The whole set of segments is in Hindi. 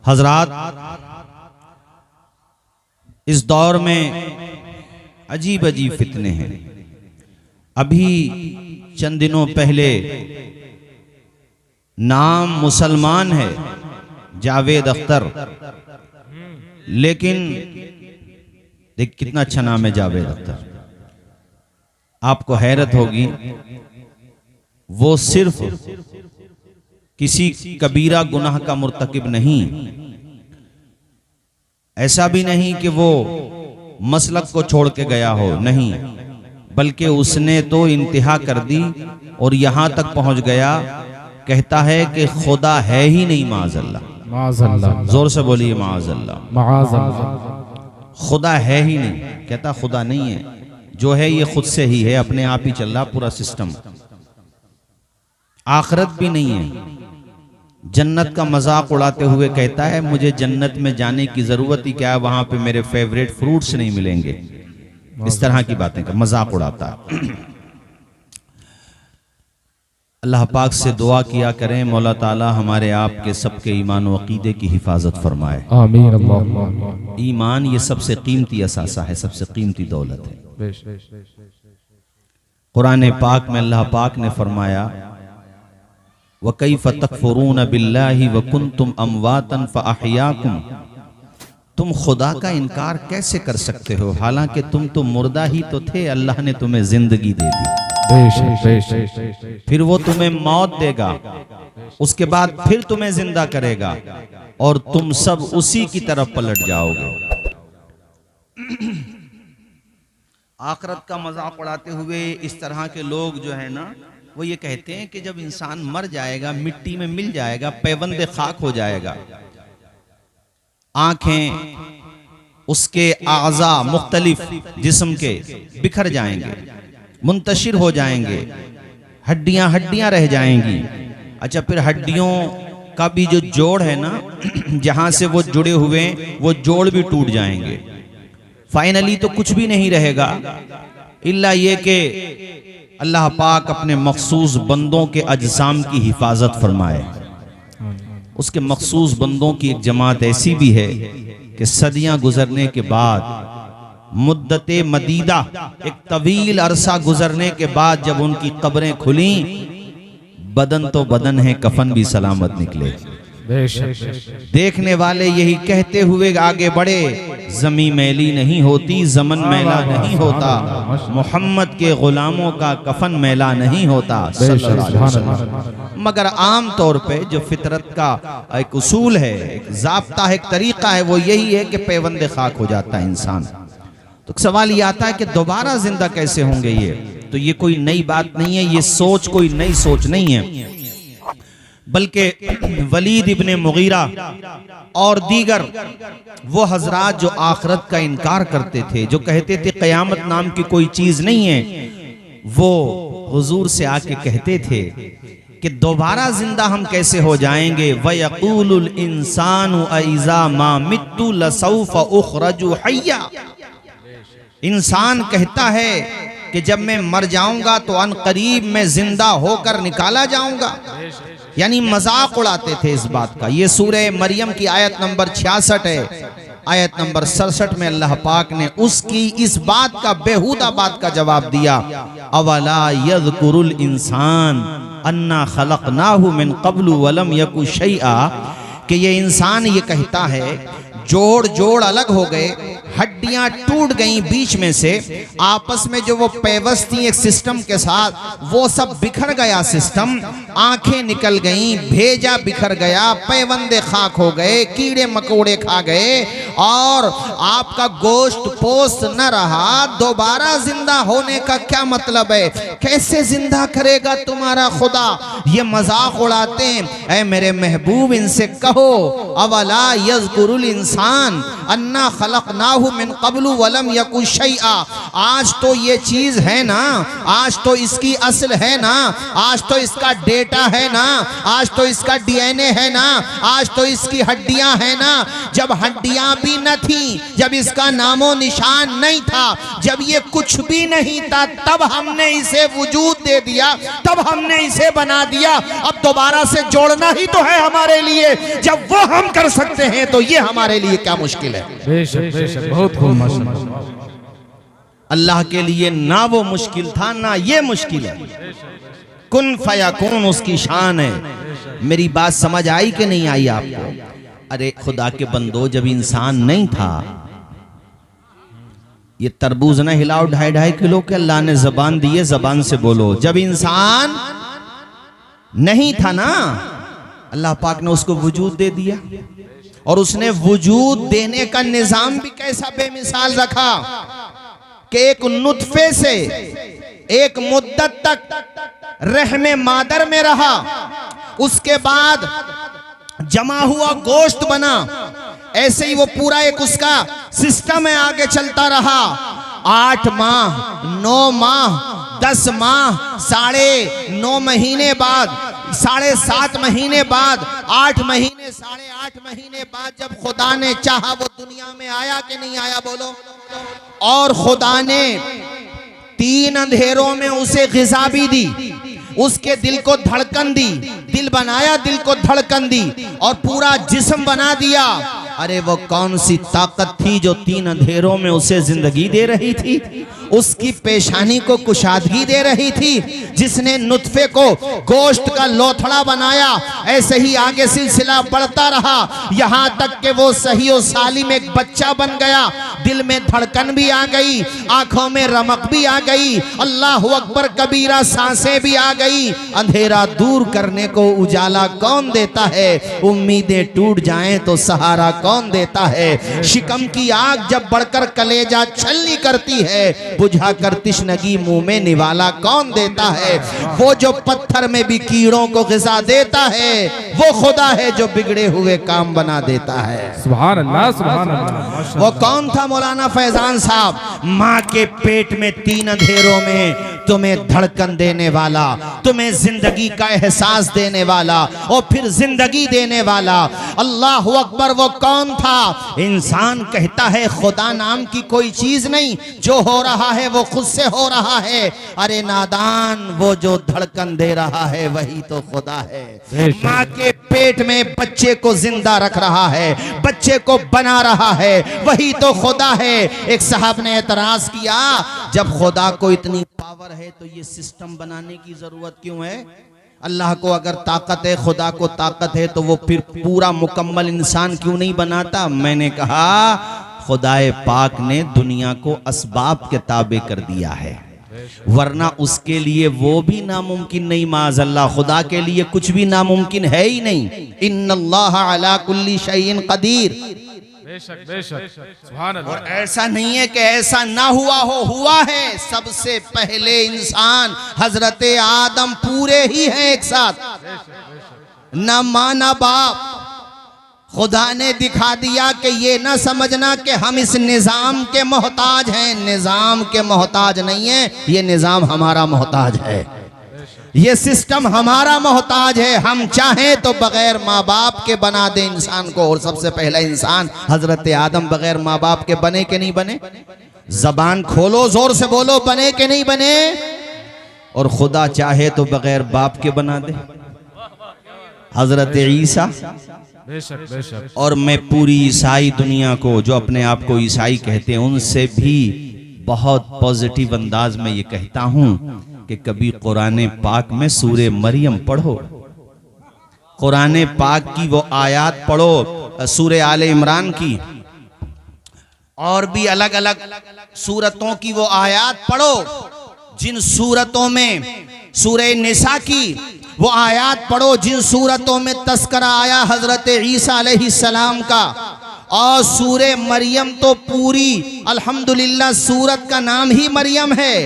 हजरात, इस दौर में अजीब अजीब फितने हैं। अभी चंद दिनों पहले नाम मुसलमान है जावेद अख्तर, लेकिन देख कितना अच्छा नाम है जावेद अख्तर। आपको हैरत होगी, वो सिर्फ किसी कबीरा गुनाह का मुर्तकिब नहीं, ऐसा भी नहीं कि वो मसलक को छोड़ के गया हो, नहीं, बल्कि उसने तो इंतहा कर दी और यहां तक पहुंच गया, कहता है कि खुदा है ही नहीं, माअज़ल्लाह। जोर से बोलिए माअज़ल्लाह। खुदा है ही नहीं, कहता खुदा नहीं है, जो है ये खुद से ही है, अपने आप ही चल रहा पूरा सिस्टम। आखिरत भी नहीं है। जन्नत का मजाक उड़ाते हुए कहता है मुझे जन्नत में जाने की जरूरत ही क्या है, वहां पे मेरे फेवरेट फ्रूट्स नहीं मिलेंगे। इस तरह की बातें का मजाक उड़ाता है। अल्लाह पाक से दुआ किया करें, मौला ताला हमारे आपके सबके ईमान व अकीदे की हिफाजत फरमाए, आमीन अल्लाह। ईमान ये सबसे कीमती असासा है, सबसे कीमती दौलत है। कुरान पाक में अल्लाह पाक ने फरमाया व कैफ़ तकफुरून बिल्लाहि व कुंतुम अमवातन फअहयाकुम, तुम खुदा का इनकार कैसे कर सकते हो, हालांकि तुम तो मुर्दा ही तो थे, अल्लाह ने तुम्हें जिंदगी दे दी, फिर वो तुम्हें मौत देगा, उसके बाद फिर तुम्हें जिंदा करेगा और तुम सब उसी की तरफ पलट जाओगे। आखिरत का मजाक उड़ाते हुए इस तरह के लोग जो है ना, वो ये कहते हैं कि जब इंसान मर जाएगा, मिट्टी में मिल जाएगा, पैबंद खाक हो जाएगा, आंखें उसके आज़ा मुख्तलिफ जिस्म के बिखर जाएंगे, मुंतशिर हो जाएंगे, हड्डियां हड्डियां रह जाएंगी। अच्छा, फिर हड्डियों का भी जो जोड़ है ना, जहां से वो जुड़े हुए वो जोड़ भी टूट जाएंगे। फाइनली तो कुछ भी नहीं रहेगा इल्ला ये कि अल्लाह पाक अपने मखसूस बंदों के अजसाम की हिफाजत फरमाए। उसके मखसूस बंदों की एक जमात ऐसी भी है कि सदियां गुजरने के बाद, मुद्दते मदीदा, एक तवील अरसा गुजरने के बाद जब उनकी कब्रें खुली, बदन तो बदन है, कफन भी सलामत निकले। देखने वाले यही कहते हुए आगे बढ़े, जमी मैली नहीं होती, जमन मैला नहीं होता, मोहम्मद के गुलामों का कफन मैला नहीं होता। मगर आम तौर पे जो फितरत का एक उसूल है, एक ज़ाब्ता है, एक तरीका है, वो यही है कि पैबंद खाक हो जाता है इंसान। तो सवाल ये आता है कि दोबारा जिंदा कैसे होंगे ये? तो ये कोई नई बात नहीं है, ये सोच कोई नई सोच नहीं है, बल्कि वलीद इब्ने मुगीरा और दीगर वो हजरात जो आखिरत का इनकार करते थे, जो कहते थे क़यामत नाम की कोई चीज नहीं है, वो हुजूर से आके कहते थे कि दोबारा जिंदा हम कैसे हो जाएंगे। वयक़ूलुल इंसानु अइज़ा मा मित्तु लसौफ़ उख़रजु हय्या, इंसान कहता है कि जब मैं मर जाऊंगा तो अनकरीब मैं जिंदा होकर निकाला जाऊंगा, यानी मजाक उड़ाते थे इस बात का। ये सूरह मरियम की आयत नंबर 66 है। आयत नंबर 67 में अल्लाह पाक ने उसकी इस बात का, बेहुदा बात का जवाब दिया, अवला यज़कुरुल इंसान अन्ना खलक़नाहु मिन क़ब्लु वलम यकु शैआ, कि ये इंसान ये कहता है जोड़ जोड़ अलग हो गए, हड्डियां टूट गईं बीच में से, आपस में जो वो पेवस्त थी एक सिस्टम के साथ, वो सब बिखर गया सिस्टम, आंखें निकल गईं, भेजा बिखर गया, पैबंदे खाक हो गए, कीड़े मकोड़े खा गए और आपका गोश्त पोस्त न रहा। दोबारा जिंदा होने का क्या मतलब है? कैसे जिंदा करेगा तुम्हारा खुदा? ये मजाक उड़ाते हैं। ऐ मेरे महबूब, इनसे कहो अवला यज़कुरुल इंसान अन्ना खलक़नाहु मिन क़ब्लु वलम यकु शैआ, आज तो ये चीज है ना, आज तो इसकी असल है ना, आज तो इसका डेटा है ना, आज तो इसका डीएनए है ना, आज तो इसकी हड्डियां है ना। जब हड्डियां भी भी न थी, जब इसका नामो निशान नहीं था, जब ये कुछ भी नहीं था, तब हमने इसे वजूद दे दिया, तब हमने इसे बना दिया। अब दोबारा से जोड़ना ही तो है हमारे लिए। जब वो हम कर सकते हैं तो ये हमारे लिए क्या मुश्किल है। बेशक बेशक, बहुत खूब माशाअल्लाह। अल्लाह के लिए ना वो मुश्किल था ना ये मुश्किल है। कुन फयाकुन उसकी शान है। मेरी बात समझ आई कि नहीं आई आपको? अरे खुदा के बंदो, जब इंसान नहीं था, ये तरबूज ना हिलाओ 2.5 किलो के, अल्लाह ने जबान दी है, जबान से बोलो। जब इंसान नहीं था ना, अल्लाह पाक ने उसको वजूद दे दिया, और उसने वजूद देने का निजाम भी कैसा बेमिसाल रखा कि एक नुतफे से एक मुद्दत तक रहमे मादर में रहा, उसके बाद जमा हुआ गोश्त बना, ऐसे ही वो पूरा एक उसका सिस्टम है, आगे चलता रहा। 8 माह, 9 माह, 10 माह, 9.5 महीने बाद, 7.5 महीने बाद, 8 महीने, 8.5 महीने बाद जब खुदा ने चाहा वो दुनिया में आया कि नहीं आया बोलो। और खुदा ने 3 अंधेरों में उसे ग़िज़ा भी दी, उसके दिल को धड़कन दी, दिल बनाया, दिल को धड़कन दी, और पूरा जिस्म बना दिया। अरे वो कौन सी ताकत थी जो 3 अंधेरों में उसे जिंदगी दे रही थी, उसकी पेशानी को कुशादगी दे रही थी, जिसने नुतफे को गोश्त का लोथड़ा बनाया। ऐसे ही आगे सिलसिला बढ़ता रहा, यहाँ तक कि वो सही और सालिम एक बच्चा बन गया। दिल में धड़कन भी आ गई, आंखों में रमक भी आ गई, अल्लाह अकबर कबीरा सांसें भी आ गई। अंधेरा दूर करने को उजाला कौन देता है, उम्मीदें टूट जाएं तो सहारा कौन देता है। शिकम की आग जब बढ़कर कलेजा छलनी करती है, बुझा कर तिश्नगी मुंह में निवाला कौन देता है। वो जो पत्थर में भी कीड़ों को ग़िज़ा देता है, वो खुदा है जो बिगड़े हुए काम बना देता है। सुभान अल्लाह, सुभान अल्लाह। वो कौन था? मौलाना फैजान साहब। माँ के पेट में 3 अंधेरों में तुम्हें धड़कन देने वाला, तुम्हें जिंदगी का एहसास देने वाला, और फिर जिंदगी देने वाला। अल्लाह अकबर। वो कौन था? इंसान कहता है खुदा नाम की कोई चीज नहीं, जो हो रहा है वो खुद से हो रहा है। अरे नादान, वो जो धड़कन दे रहा है वही तो खुदा है। माँ के पेट में बच्चे को जिंदा रख रहा है, बच्चे को बना रहा है, वही तो खुदा है। एक साहब ने एतराज किया, जब खुदा को इतनी पावर है तो ये सिस्टम बनाने की जरूरत क्यों है? अल्लाह को अगर ताकत है, खुदा को ताकत है, तो वो फिर पूरा मुकम्मल इंसान क्यों नहीं बनाता? मैंने कहा खुदाए पाक ने दुनिया को असबाब के ताबे कर दिया है, वरना उसके लिए वो भी नामुमकिन नहीं। माज़अल्लाह, खुदा के लिए कुछ भी नामुमकिन है ही नहीं। इन्नल्लाह अला कुल्ली शैइन कदीर। बेशक बेशक, सुभान अल्लाह। और ऐसा नहीं है कि ऐसा ना हुआ हो, हुआ है। सबसे पहले इंसान हजरत आदम पूरे ही हैं एक साथ, ना माँ ना बाप। खुदा ने दिखा दिया कि ये ना समझना कि हम इस निज़ाम के मोहताज हैं। निज़ाम के मोहताज नहीं है, ये निज़ाम हमारा मोहताज है, ये सिस्टम हमारा मोहताज है। हम चाहें तो बगैर माँ बाप के बना दे इंसान को। और सबसे पहला इंसान हजरत आदम बगैर माँ बाप के बने के नहीं बने? जबान खोलो, जोर से बोलो, बने के नहीं बने? और खुदा चाहे तो बगैर बाप के बना दे, हजरत ईसा। बेशक बेशक। और मैं पूरी ईसाई दुनिया को, जो अपने आप को ईसाई कहते हैं, उनसे भी बहुत पॉजिटिव अंदाज में ये कहता हूं कि कभी कुरान पाक में सूरे मरियम पढ़ो, कुरान पाक की वो आयत पढ़ो, सूरे आले इमरान की, और भी अलग अलग सूरतों की वो आयत पढ़ो, जिन सूरतों में सूरे निसा की वो आयत पढ़ो, जिन सूरतों में तस्करा आया हजरत ईसा अलैहिस्सलाम का। और सूरे मरियम तो पूरी अल्हम्दुलिल्लाह सूरत का नाम ही मरियम है।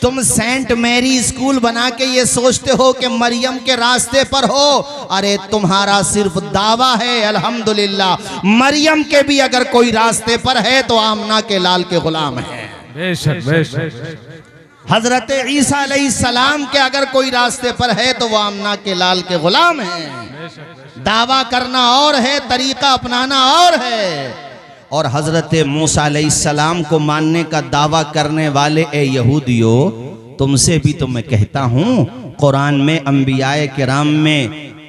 तुम सेंट मैरी स्कूल बना के ये सोचते हो कि मरियम के रास्ते पर हो, अरे तुम्हारा सिर्फ दावा है। अल्हम्दुलिल्लाह मरियम के भी अगर कोई रास्ते पर है तो आमना के लाल के गुलाम है। बेशक बेशक। हजरत ईसा अलैहिस्सलाम के अगर कोई रास्ते पर है तो वो आमना के लाल के गुलाम है। दावा करना और है, तरीका अपनाना और है। और हजरत मूसा अलैहिस्सलाम को मानने का दावा करने वाले ए यहूदियों, तुमसे भी तो मैं कहता हूं, कुरान में अंबियाए किराम में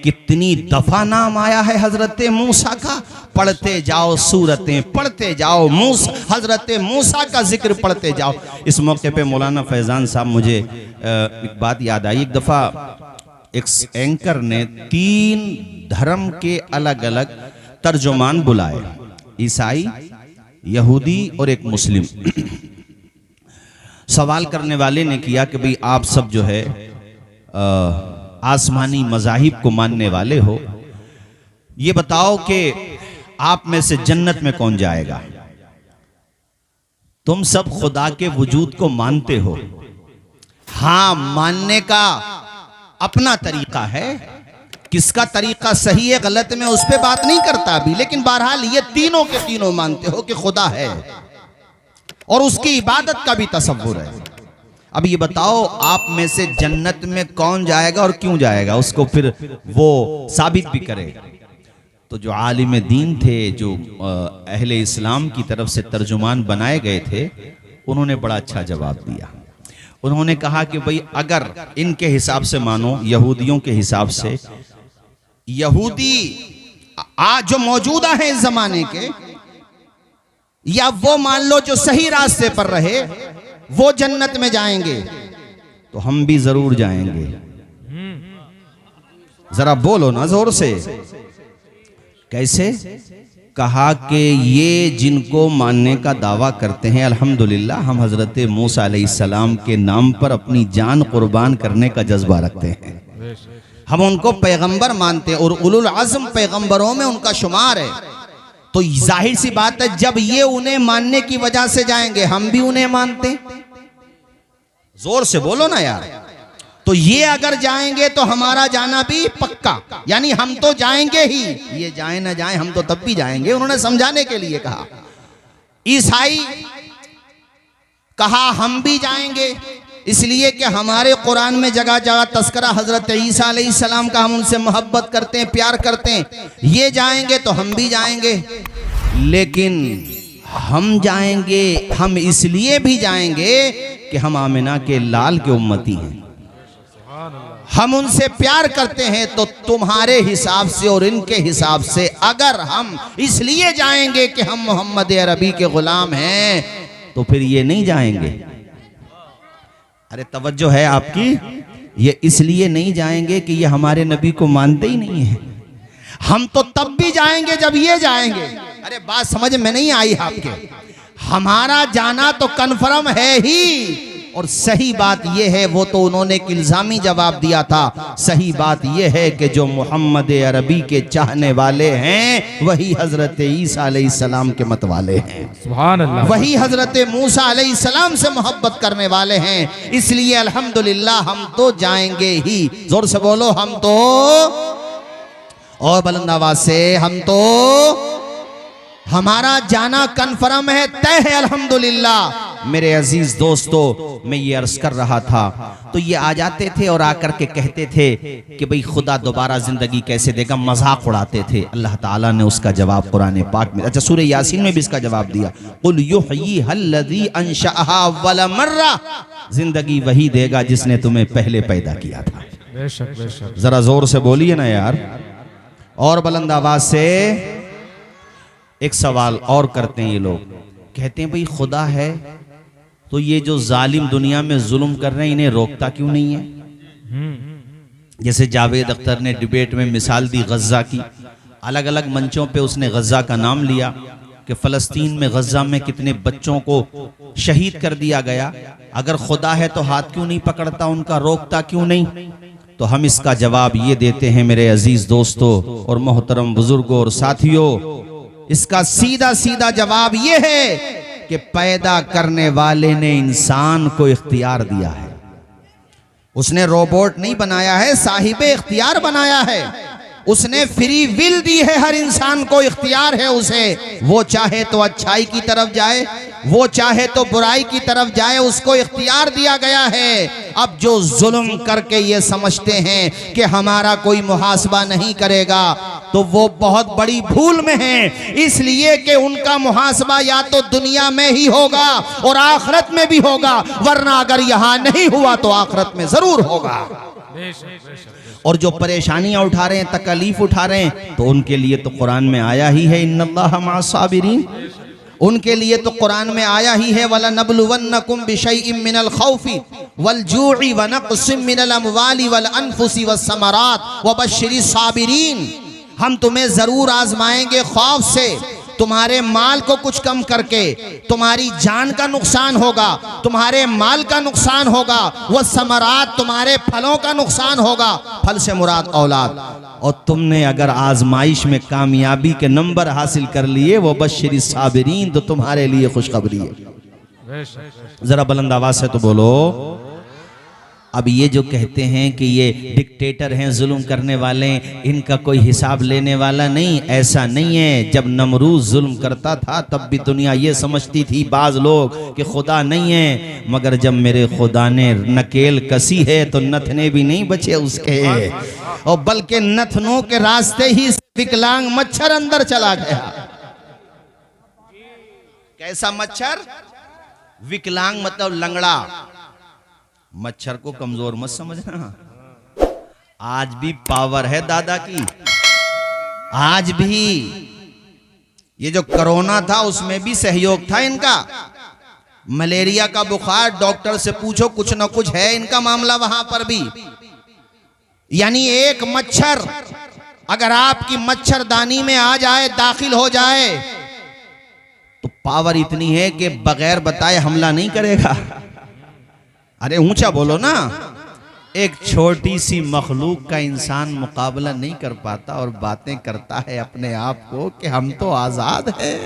कितनी दफा नाम आया है हजरत मूसा का। पढ़ते जाओ सूरतें, पढ़ते जाओ हजरत मूसा का जिक्र पढ़ते जाओ। इस मौके पे मौलाना फैजान साहब, मुझे एक बात याद आई। एक दफा एक एंकर ने 3 धर्म के अलग अलग तर्जुमान बुलाए, ईसाई, यहूदी और एक मुस्लिम। सवाल करने वाले ने किया कि भाई आप सब जो है आसमानी मज़ाहिब को मानने वाले हो, ये बताओ कि आप में से जन्नत में कौन जाएगा? तुम सब खुदा के वजूद को मानते हो। हाँ, मानने का अपना तरीका है, किसका तरीका सही है गलत में उस पर बात नहीं करता अभी, लेकिन बहरहाल ये तीनों के तीनों मानते हो कि खुदा है और उसकी इबादत का भी तसव्वुर है। अब ये बताओ आप में से जन्नत में कौन जाएगा और क्यों जाएगा, उसको फिर वो साबित भी करे। तो जो आलिम दीन थे, जो अहले इस्लाम की तरफ से तर्जुमान बनाए गए थे, उन्होंने बड़ा अच्छा जवाब दिया। उन्होंने कहा कि भाई अगर इनके हिसाब से मानो, यहूदियों के हिसाब से, यहूदी आज जो मौजूदा है इस जमाने के, या वो मान लो जो सही रास्ते पर रहे, वो जन्नत में जाएंगे, तो हम भी जरूर जाएंगे। जरा बोलो ना जोर से, कैसे? कहा कि ये जिनको मानने का दावा करते हैं, अल्हम्दुलिल्लाह हम हजरत मूसा अलैहिस्सलाम के नाम पर अपनी जान कुर्बान करने का जज्बा रखते हैं, हम उनको पैगंबर मानते हैं और उलुल अज़्म पैगंबरों में उनका शुमार है। तो जाहिर सी बात है, जब ये उन्हें मानने की वजह से जाएंगे, हम भी उन्हें मानते। जोर से बोलो ना यार। तो ये अगर जाएंगे तो हमारा जाना भी पक्का, यानी हम तो जाएंगे ही, ये जाए ना जाए हम तो तब भी जाएंगे। उन्होंने समझाने के लिए कहा। ईसाई कहा हम भी जाएंगे, इसलिए कि हमारे कुरान में जगह जगह तस्करा हजरत ईसा अलैहिस्सलाम का, हम उनसे मोहब्बत करते हैं, प्यार करते हैं। ये जाएंगे तो हम भी जाएंगे, लेकिन हम जाएंगे, हम इसलिए भी जाएंगे कि हम आमिना के लाल के उम्मती हैं, हम उनसे प्यार करते हैं। तो तुम्हारे हिसाब से और इनके हिसाब से अगर हम इसलिए जाएंगे कि हम मोहम्मद अरबी के गुलाम हैं, तो फिर ये नहीं जाएंगे। अरे तवज्जो है आपकी, ये इसलिए नहीं जाएंगे कि ये हमारे नबी को मानते ही नहीं है। हम तो तब भी जाएंगे जब ये जाएंगे। अरे बात समझ में नहीं आई आपके? हमारा जाना तो कन्फर्म है ही, और सही बात यह है, वो तो उन्होंने एक इल्जामी जवाब दिया था। सही बात यह है कि जो मोहम्मद अरबी के चाहने वाले हैं, वही हजरत ईसा अलैहिस्सलाम के मत वाले हैं, सुभान अल्लाह। वही हजरत मूसा अलैहिस्सलाम से मोहब्बत करने वाले हैं। इसलिए अल्हम्दुलिल्लाह हम तो जाएंगे ही। जोर से बोलो, हम तो, और बुलंद आवाज से, हम तो, हमारा जाना कन्फर्म है, तय है अल्हम्दुलिल्लाह। मेरे अजीज दोस्तों, मैं ये अर्ज कर रहा था, तो ये आ जाते थे और आकर के कहते थे कि भाई खुदा दोबारा जिंदगी कैसे देगा, मजाक उड़ाते थे। अल्लाह ताला ने उसका जवाब कुरान पाक में, अच्छा सूरह यासीन में भी इसका जवाब दिया, कुल युहयीहल्लज़ी अंशअहा अव्वल मर्रा, जिंदगी वही देगा जिसने तुम्हें पहले पैदा किया था। बेशक बेशक, जरा जोर से बोलिए ना यार, और बुलंद आवाज से। एक सवाल और करते हैं ये लोग, कहते हैं भाई खुदा है तो ये जो जालिम दुनिया में जुल्म कर रहे हैं, इन्हें रोकता क्यों नहीं है? जैसे जावेद अख्तर ने डिबेट में मिसाल दी गज्जा की, अलग अलग मंचों पे उसने गज्जा का नाम लिया कि फ़लस्तीन में, गज्जा में कितने बच्चों को शहीद कर दिया गया। अगर खुदा है तो हाथ क्यों नहीं पकड़ता उनका, रोकता क्यों नहीं? तो हम इसका जवाब ये देते हैं मेरे अजीज दोस्तों और मोहतरम बुजुर्गों और साथियों, इसका सीधा सीधा जवाब ये है कि पैदा करने वाले ने इंसान को इख्तियार दिया है। उसने रोबोट नहीं बनाया है, साहिबे इख्तियार बनाया है। उसने फ्री विल दी है, हर इंसान को इख्तियार है उसे। वो चाहे तो अच्छाई की तरफ जाए, वो चाहे तो बुराई की तरफ जाए, उसको इख्तियार दिया गया है। अब जो जुल्म करके ये समझते हैं कि हमारा कोई मुहासबा नहीं करेगा, तो वो बहुत बड़ी भूल में है, इसलिए कि उनका मुहासबा या तो दुनिया में ही होगा और आखिरत में भी होगा, वरना अगर यहां नहीं हुआ तो आखिरत में जरूर होगा। और जो परेशानियां उठा रहे हैं, तकलीफ उठा रहे हैं, तो उनके लिए तो कुरान में आया ही है इन्नल्लाह मअस-साबिरीन। उनके लिए तो कुरान में आया ही है वला नबलुवन्नकुम बिशैइन मिनल खौफि वल जू'i व नक़्सिम मिनल अमवालि वल अनफुसि वस समरात व बश्शिरिस साबिरीन। हम तुम्हें जरूर आजमाएंगे खौफ से, तुम्हारे माल को कुछ कम करके, तुम्हारी जान का नुकसान होगा, तुम्हारे माल का नुकसान होगा, वह समरात तुम्हारे फलों का नुकसान होगा, फल से मुराद औलाद। और तुमने अगर आजमाइश में कामयाबी के नंबर हासिल कर लिए, वो बश्शिरी साबिरीन, तो तुम्हारे लिए खुशखबरी है। जरा बुलंद आवाज से तो बोलो। अब ये जो कहते हैं कि ये डिक्टेटर हैं, जुल्म करने वाले, इनका कोई हिसाब लेने वाला नहीं, ऐसा नहीं है। जब नमरूज जुल्म करता था तब भी दुनिया ये समझती थी बाज लोग कि खुदा नहीं है, मगर जब मेरे खुदा ने नकेल कसी है तो नथने भी नहीं बचे उसके, और बल्कि नथनों के रास्ते ही विकलांग मच्छर अंदर चला गया। कैसा मच्छर? विकलांग मतलब लंगड़ा। मच्छर को कमजोर मत समझना, आज भी पावर है दादा की। आज भी ये जो कोरोना था उसमें भी सहयोग था इनका। मलेरिया का बुखार, डॉक्टर से पूछो, कुछ ना कुछ है इनका मामला वहां पर भी। यानी एक मच्छर अगर आपकी मच्छरदानी में आ जाए, दाखिल हो जाए, तो पावर इतनी है कि बगैर बताए हमला नहीं करेगा। अरे ऊंचा बोलो ना। एक छोटी सी मखलूक का इंसान मुकाबला नहीं कर पाता और बातें करता है अपने आप को कि हम तो आजाद हैं।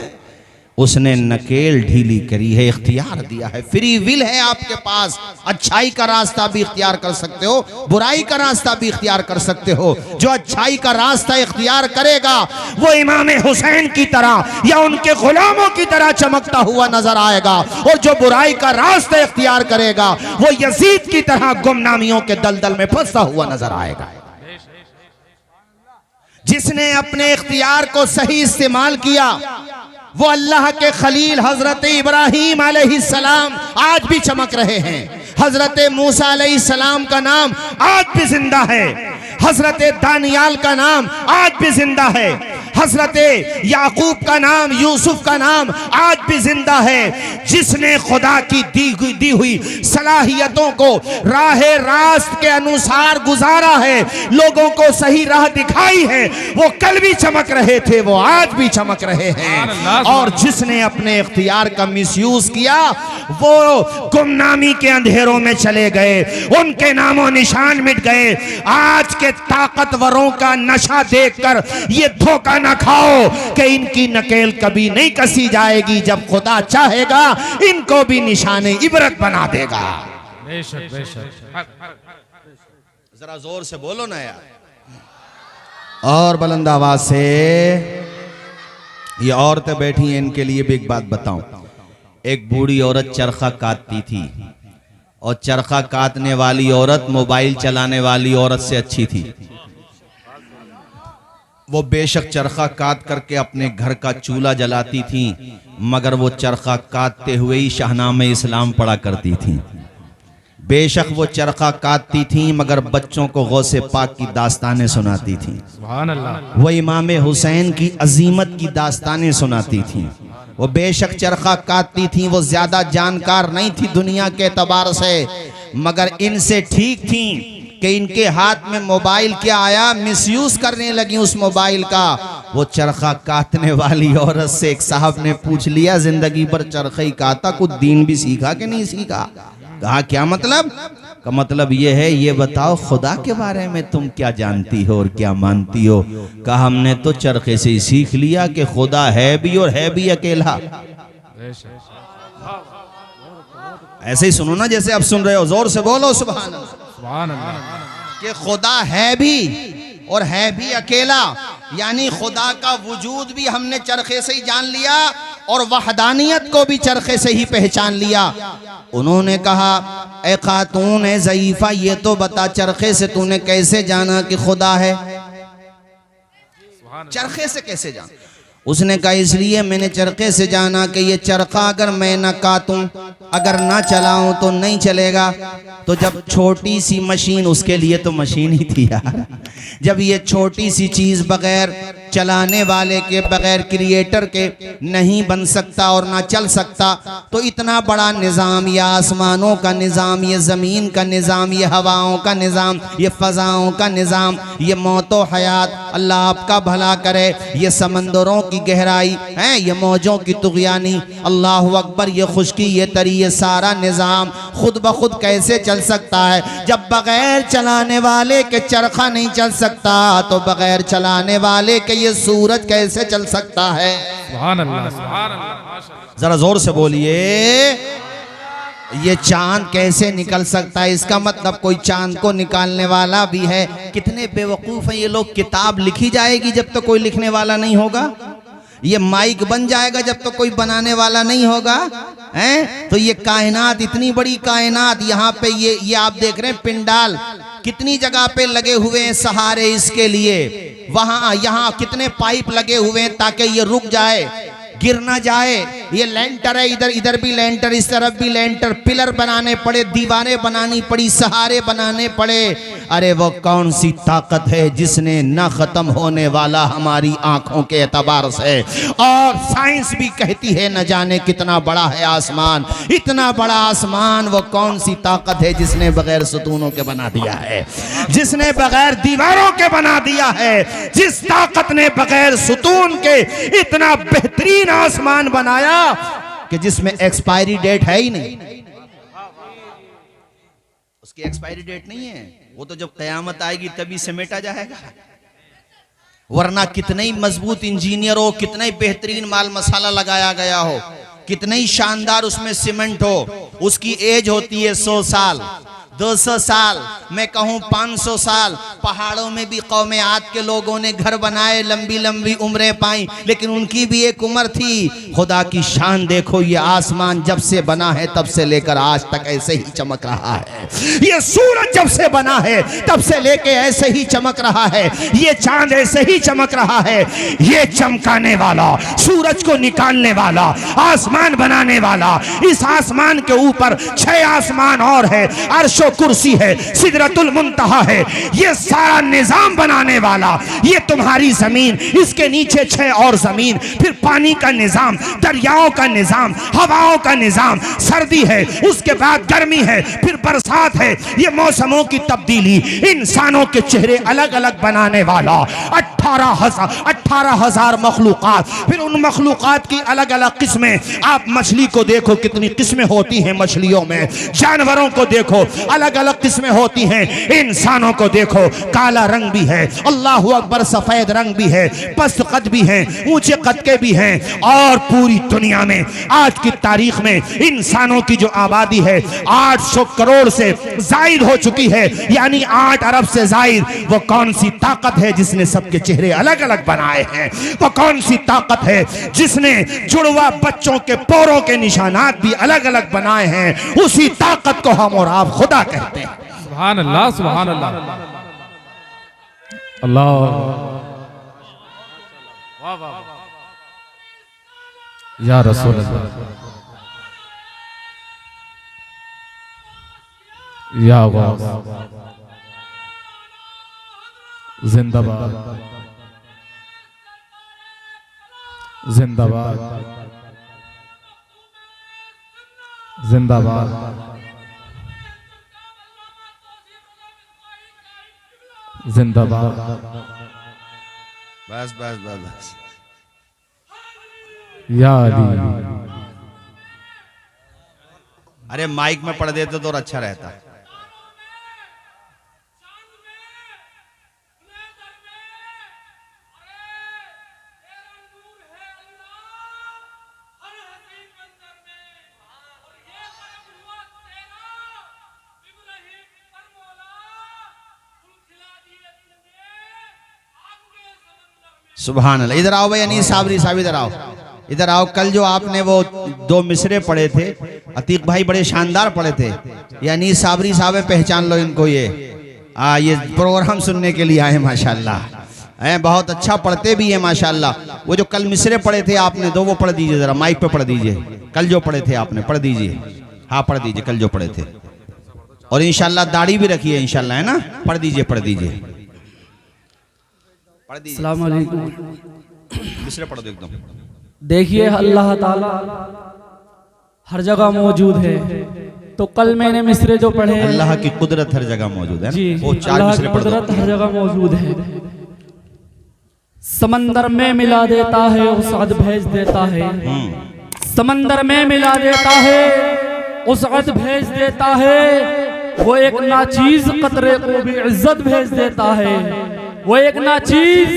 उसने नकेल ढीली करी है, इख्तियार दिया है, फ्री विल है आपके पास। अच्छाई का रास्ता भी इख्तियार कर सकते हो, बुराई का रास्ता भी इख्तियार कर सकते हो। जो अच्छाई का रास्ता इख्तियार करेगा वो इमाम हुसैन की तरह या उनके गुलामों की तरह चमकता हुआ नजर आएगा, और जो बुराई का रास्ता इख्तियार करेगा वो यजीद की तरह गुमनामियों के दलदल में फंसा हुआ नजर आएगा। जिसने अपने इख्तियार को सही इस्तेमाल किया वो अल्लाह के खलील हजरत इब्राहीम अलैहिस्सलाम आज भी चमक रहे हैं। हजरत मूसा अलैहिस्सलाम का नाम आज भी जिंदा है। हजरत दानियाल का नाम आज भी जिंदा है। हजरत याकूब का नाम, यूसुफ का नाम आज भी जिंदा है। जिसने खुदा की दी हुई सलाहियतों को राह रास्त के अनुसार गुजारा है, लोगों को सही राह दिखाई है, वो कल भी चमक रहे थे, वो आज भी चमक रहे हैं। और जिसने अपने इख्तियार का मिसयूज किया वो गुमनामी के अंधेरों में चले गए, उनके नामो निशान मिट गए। आज के ताकतवरों का नशा देखकर ये धोखा न खाओ कि इनकी नकेल कभी नहीं कसी जाएगी। जब खुदा चाहेगा इनको भी निशाने इबरत बना देगा। बेशक बेशक। जरा जोर से बोलो ना यार, और बुलंद आवाज से। ये औरतें बैठी हैं, इनके लिए भी एक बात बताऊं। एक बूढ़ी औरत चरखा काटती थी, और चरखा काटने वाली औरत मोबाइल चलाने वाली औरत से अच्छी थी। वो बेशक चरखा काट करके अपने घर का चूल्हा जलाती थी, मगर वो चरखा काटते हुए ही शाहनामे इस्लाम पढ़ा करती थी। बेशक वो चरखा काटती थी, मगर बच्चों को गौसे पाक की दास्तानें सुनाती थी। सुभान अल्लाह। वो इमाम हुसैन की अजीमत की दास्तानें सुनाती थी। वो बेशक चरखा काटती थी, वो ज्यादा जानकार नहीं थी दुनिया के एतबार से, मगर इनसे ठीक थी कि इनके हाथ में मोबाइल क्या आया, मिसयूज करने लगी उस मोबाइल का। वो चरखा काटने वाली औरत से एक साहब ने पूछ लिया, जिंदगी भर चरखा ही काटा, कुछ दीन भी सीखा कि नहीं सीखा? कहा क्या मतलब? का मतलब ये है, ये बताओ खुदा के बारे में तुम क्या जानती हो और क्या मानती हो? कहा हमने तो चरखे से ही सीख लिया कि खुदा है भी और है भी अकेला। ऐसे ही सुनो ना जैसे आप सुन रहे हो, जोर से बोलो सुभान अल्लाह। कि खुदा है भी और है भी अकेला, यानी खुदा का वजूद भी हमने चरखे से ही जान लिया और वहदानियत को भी चरखे से ही पहचान लिया। उन्होंने कहा, ए खातून ए ज़ईफ़ा, ये तो बता चरखे से तूने कैसे जाना कि खुदा है? चरखे से कैसे जाना? उसने कहा, इसलिए मैंने चरखे से जाना कि ये चरखा अगर मैं न काटूं, अगर ना चलाऊं तो नहीं चलेगा। तो जब छोटी सी मशीन, उसके लिए तो मशीन ही थी यार, जब ये छोटी सी चीज बगैर चलाने वाले के, बगैर क्रिएटर के नहीं बन सकता और ना चल सकता, तो इतना बड़ा निज़ाम, ये आसमानों का निज़ाम, ये ज़मीन का निज़ाम, ये हवाओं का निज़ाम, ये फ़ज़ाओं का निज़ाम, ये मौतो हयात, अल्लाह आपका भला करे, ये समंदरों की गहराई है, ये मौजों की तुग़यानी, अल्लाह अकबर, ये खुश्की, ये तरी, ये सारा निज़ाम खुद ब खुद कैसे चल सकता है? जब बगैर चलाने वाले के चरखा नहीं चल सकता, तो बगैर चलाने वाले के ये सूरज कैसे चल सकता है? सुभान अल्लाह, सुभान अल्लाह। जरा जोर से बोलिए, ये चांद कैसे निकल सकता है? इसका मतलब कोई चांद को निकालने वाला भी है। कितने बेवकूफ हैं ये लोग। किताब लिखी जाएगी जब तक कोई लिखने वाला नहीं होगा, ये माइक बन जाएगा जब तक कोई बनाने वाला नहीं होगा, हैं? तो ये कायनात, इतनी बड़ी कायनात, यहाँ पे ये आप देख रहे हैं पिंडाल कितनी जगह पे लगे हुए हैं सहारे इसके लिए, वहां यहाँ कितने पाइप लगे हुए हैं ताकि ये रुक जाए, गिर ना जाए। ये लेंटर है, इधर इधर भी लेंटर, इस तरफ भी लेंटर, पिलर बनाने पड़े, दीवारें बनानी पड़ी, सहारे बनाने पड़े। अरे वो कौन सी ताकत है जिसने न खत्म होने वाला हमारी आंखों के एतबार से, और साइंस भी कहती है न जाने कितना बड़ा है आसमान, इतना बड़ा आसमान, वो कौन सी ताकत है जिसने बगैर सुतूनों के बना दिया है, जिसने बगैर दीवारों के बना दिया है, जिस ताकत ने बगैर सुतून के इतना बेहतरीन आसमान बनाया कि जिसमें एक्सपायरी डेट है ही नहीं। उसकी एक्सपायरी डेट नहीं है, वो तो जब कयामत आएगी तभी समेटा जाएगा। वरना कितने ही मजबूत इंजीनियर हो, कितना ही बेहतरीन माल मसाला लगाया गया हो, कितना ही शानदार उसमें सीमेंट हो, उसकी एज होती है 100 साल, 200 साल, मैं कहूँ 500 साल। पहाड़ों में भी कौमे आद के लोगों ने घर बनाए, लंबी लंबी उम्रें पाई, लेकिन उनकी भी एक उम्र थी। खुदा की शान देखो, ये आसमान जब से बना है तब से लेकर आज तक ऐसे ही चमक रहा है। ये सूरज जब से बना है तब से लेकर ऐसे ही चमक रहा है। ये चांद ऐसे ही चमक रहा है। ये चमकाने वाला, सूरज को निकालने वाला, आसमान बनाने वाला, इस आसमान के ऊपर 6 आसमान और है, अर्शो कुर्सी है, सिदरतुल मुंतहा है, ये सारा निजाम बनाने वाला, ये तुम्हारी जमीन, इसके नीचे 6 और जमीन, फिर पानी का निजाम, दरियाओं का निजाम, हवाओं का निजाम, सर्दी है, उसके बाद गर्मी है, फिर बरसात है, ये मौसमों की तब्दीली, इंसानों के चेहरे अलग अलग बनाने वाला, 18,000 मखलूकात, फिर उन मखलूकात की अलग अलग किस्में। आप मछली को देखो, कितनी किस्में होती हैं मछलियों में, जानवरों को देखो अलग अलग किस्में होती हैं, इंसानों को देखो काला रंग भी है, अल्लाह अकबर, सफेद रंग भी है, पस्त कद भी हैं, ऊंचे कद के भी हैं। और पूरी दुनिया में आज की तारीख में इंसानों की जो आबादी है 800 करोड़ से जायद हो चुकी है, यानी 8 अरब से जायद। वो कौन सी ताकत है जिसने सबके चेहरे अलग अलग बनाए हैं? वो कौन सी ताकत है जिसने जुड़वा बच्चों के पोरों के निशानात भी अलग अलग बनाए हैं? उसी ताकत को हम और आप खुदा कहते हैं। सुभान अल्लाह, सुभान अल्लाह, अल्लाह, वाह वाह, या रसूल अल्लाह, या वाह, जिंदाबाद, जिंदाबाद, जिंदाबाद, जिंदाबाद। बस बस बस बस, या अली। अरे माइक में पढ़ देते तो और अच्छा रहता। सुभान अल्लाह। इधर आओ भाई, अनीस साबरी साहब इधर आओ। इधर आओ। कल जो आपने वो 2 मिसरे पढ़े थे, अतीक भाई बड़े शानदार पढ़े थे। यानी साबरी साहब पहचान लो इनको, ये प्रोग्राम सुनने के लिए आए माशाल्लाह। बहुत अच्छा पढ़ते भी है माशाल्लाह। वो जो कल मिसरे पढ़े थे आपने 2, वो पढ़ दीजिए जरा, माइक पे पढ़ दीजिए। कल जो पढ़े थे आपने पढ़ दीजिए। हाँ पढ़ दीजिए कल जो पढ़े थे। और इंशाल्लाह दाढ़ी भी रखी है इंशाल्लाह, है ना? पढ़ दीजिए पढ़ दीजिए पढ़ दीजिए। अस्सलाम वालेकुम। मिसरे पढ़ दो एकदम। देखिए अल्लाह ताला हर जगह मौजूद है, तो कल मैंने मिसरे जो पढ़े, अल्लाह की कुदरत हर जगह मौजूद है। जी, वो 4 अल्लाह मिसरे की पढ़ दो। कुदरत हर जगह मौजूद है। समंदर में मिला देता है, उसअद भेज देता है। समंदर में मिला देता है, उसअद भेज देता है। वो एक नाचीज कतरे को भी इज्जत भेज देता है। वो एक नाचीज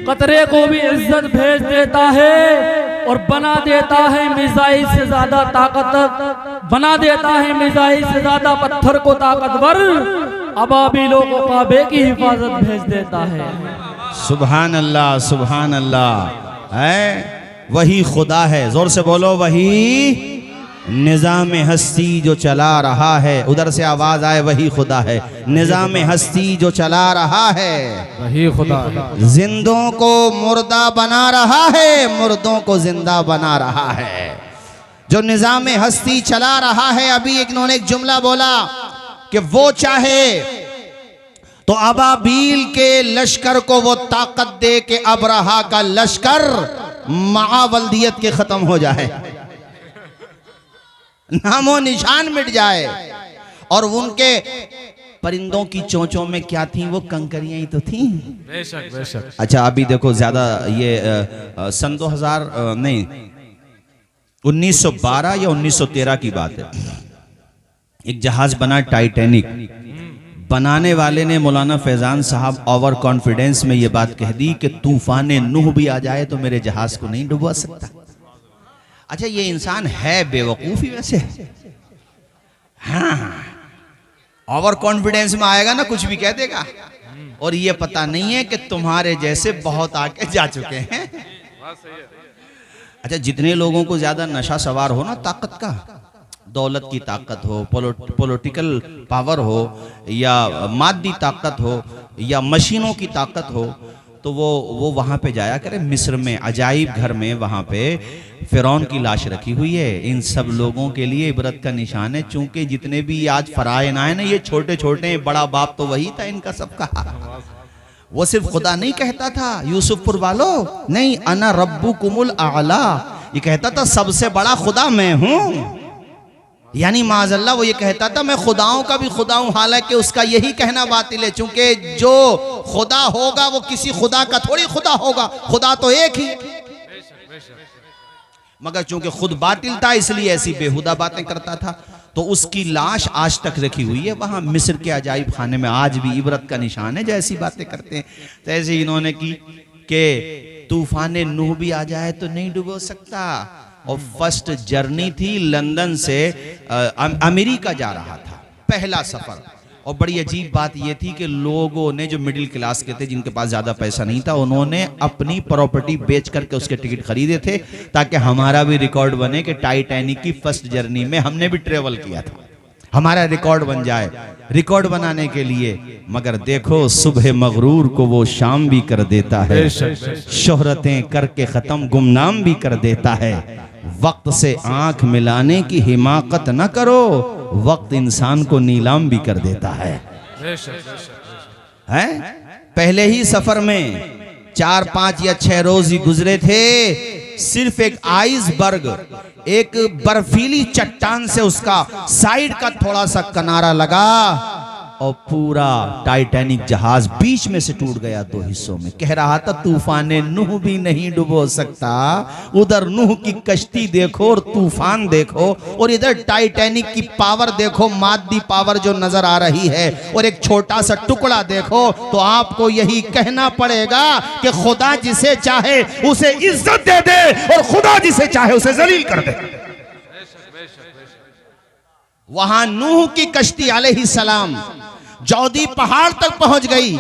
कतरे को भी इज्जत भेज देता है और बना देता है मिसाइल से ज्यादा ताकत, बना देता है मिसाइल से ज्यादा पत्थर को ताकतवर। अबाबिलों को काबे की हिफाजत भेज देता है। सुभान अल्लाह सुभान अल्लाह। है वही खुदा है, जोर से बोलो, वही निजाम हस्ती जो चला रहा है। उधर से आवाज आए, वही खुदा है। निजाम हस्ती जो चला रहा है, वही खुदा है। जिंदों को मुर्दा बना रहा है, मुर्दों को जिंदा बना रहा है। जो निजाम हस्ती चला रहा है, अभी इन्होंने एक जुमला बोला कि वो चाहे तो अबाबील के लश्कर को वो ताकत दे के अबरहा का लश्कर मावल्दियत के खत्म हो जाए, नामो निशान मिट जाए। और उनके परिंदों की चोंचों में क्या थी? वो कंकरियां ही तो थी। बेशक बेशक। अच्छा अभी देखो ज्यादा ये सन 2000 नहीं 1912 या 1913 की बात है। एक जहाज बना टाइटैनिक। बनाने वाले ने मौलाना फैजान साहब ओवर कॉन्फिडेंस में ये बात कह दी कि तूफान नूह भी आ जाए तो मेरे जहाज को नहीं डुबा सकता। अच्छा ये इंसान है बेवकूफ ही वैसे। हाँ ओवर कॉन्फिडेंस में आएगा ना, कुछ भी कह देगा। और ये पता नहीं है कि तुम्हारे जैसे बहुत आके जा चुके हैं। अच्छा जितने लोगों को ज्यादा नशा सवार हो ना, ताकत का, दौलत की ताकत हो, पॉलिटिकल पावर हो, या मादी ताकत हो, या मशीनों की ताकत हो, तो वो वहां पे जाया करे। मिस्र में अजाइब घर में वहां पे फिरौन की लाश रखी हुई है। इन सब लोगों के लिए इबरत का निशान है। चूंकि जितने भी आज फरायन आए ना, ये छोटे छोटे, बड़ा बाप तो वही था इनका सबका। वो सिर्फ खुदा नहीं कहता था यूसुफपुर वालों, नहीं, अना रब्बुकुमुल आला, ये कहता था सबसे बड़ा खुदा मैं हूं। यानी माज़अल्लाह वो ये कहता था मैं खुदाओं का भी खुदा हूं। हालांकि उसका यही कहना बातिल है, चूंकि जो खुदा होगा वो किसी खुदा का थोड़ी खुदा होगा, खुदा तो एक ही। मगर चूंकि खुद बातिल था इसलिए ऐसी बेहुदा बातें करता था। तो उसकी लाश आज तक रखी हुई है वहां मिस्र के अजाइब खाने में। आज भी इबरत का निशान है जो ऐसी बातें करते हैं। तो ऐसे इन्होंने की कि तूफान नूह भी आ जाए तो नहीं डुबो सकता। और फर्स्ट जर्नी थी लंदन से अमेरिका जा रहा था, पहला सफर। और बड़ी अजीब बात यह थी कि लोगों ने जो मिडिल क्लास के थे, जिनके पास ज्यादा पैसा नहीं था, उन्होंने अपनी प्रॉपर्टी बेच करके उसके टिकट खरीदे थे ताकि हमारा भी रिकॉर्ड बने कि टाइटैनिक की फर्स्ट जर्नी में हमने भी ट्रेवल किया था, हमारा रिकॉर्ड बन जाए। रिकॉर्ड बनाने के लिए, मगर देखो सुबह मगरूर को वो शाम भी कर देता है, शोहरतें करके खत्म गुमनाम भी कर देता है। वक्त से आंख मिलाने की हिमाकत न करो, वक्त इंसान को नीलाम भी कर देता है। पहले ही सफर में 4, 5 या 6 रोज ही गुजरे थे। सिर्फ एक आइसबर्ग, एक बर्फीली चट्टान से उसका साइड का थोड़ा सा किनारा लगा और पूरा टाइटैनिक जहाज बीच में से टूट गया 2 हिस्सों में। कह रहा था तूफान नूह भी नहीं डुबो सकता। उधर नूह की कश्ती देखो और तूफान देखो, और इधर टाइटैनिक की पावर देखो, मादी पावर जो नजर आ रही है, और एक छोटा सा टुकड़ा देखो। तो आपको यही कहना पड़ेगा कि खुदा जिसे चाहे उसे इज्जत दे दे और खुदा जिसे चाहे उसे जलील कर दे। वहां नूह की कश्ती अलैहिस्सलाम जौदी पहाड़ तक पहुंच गई।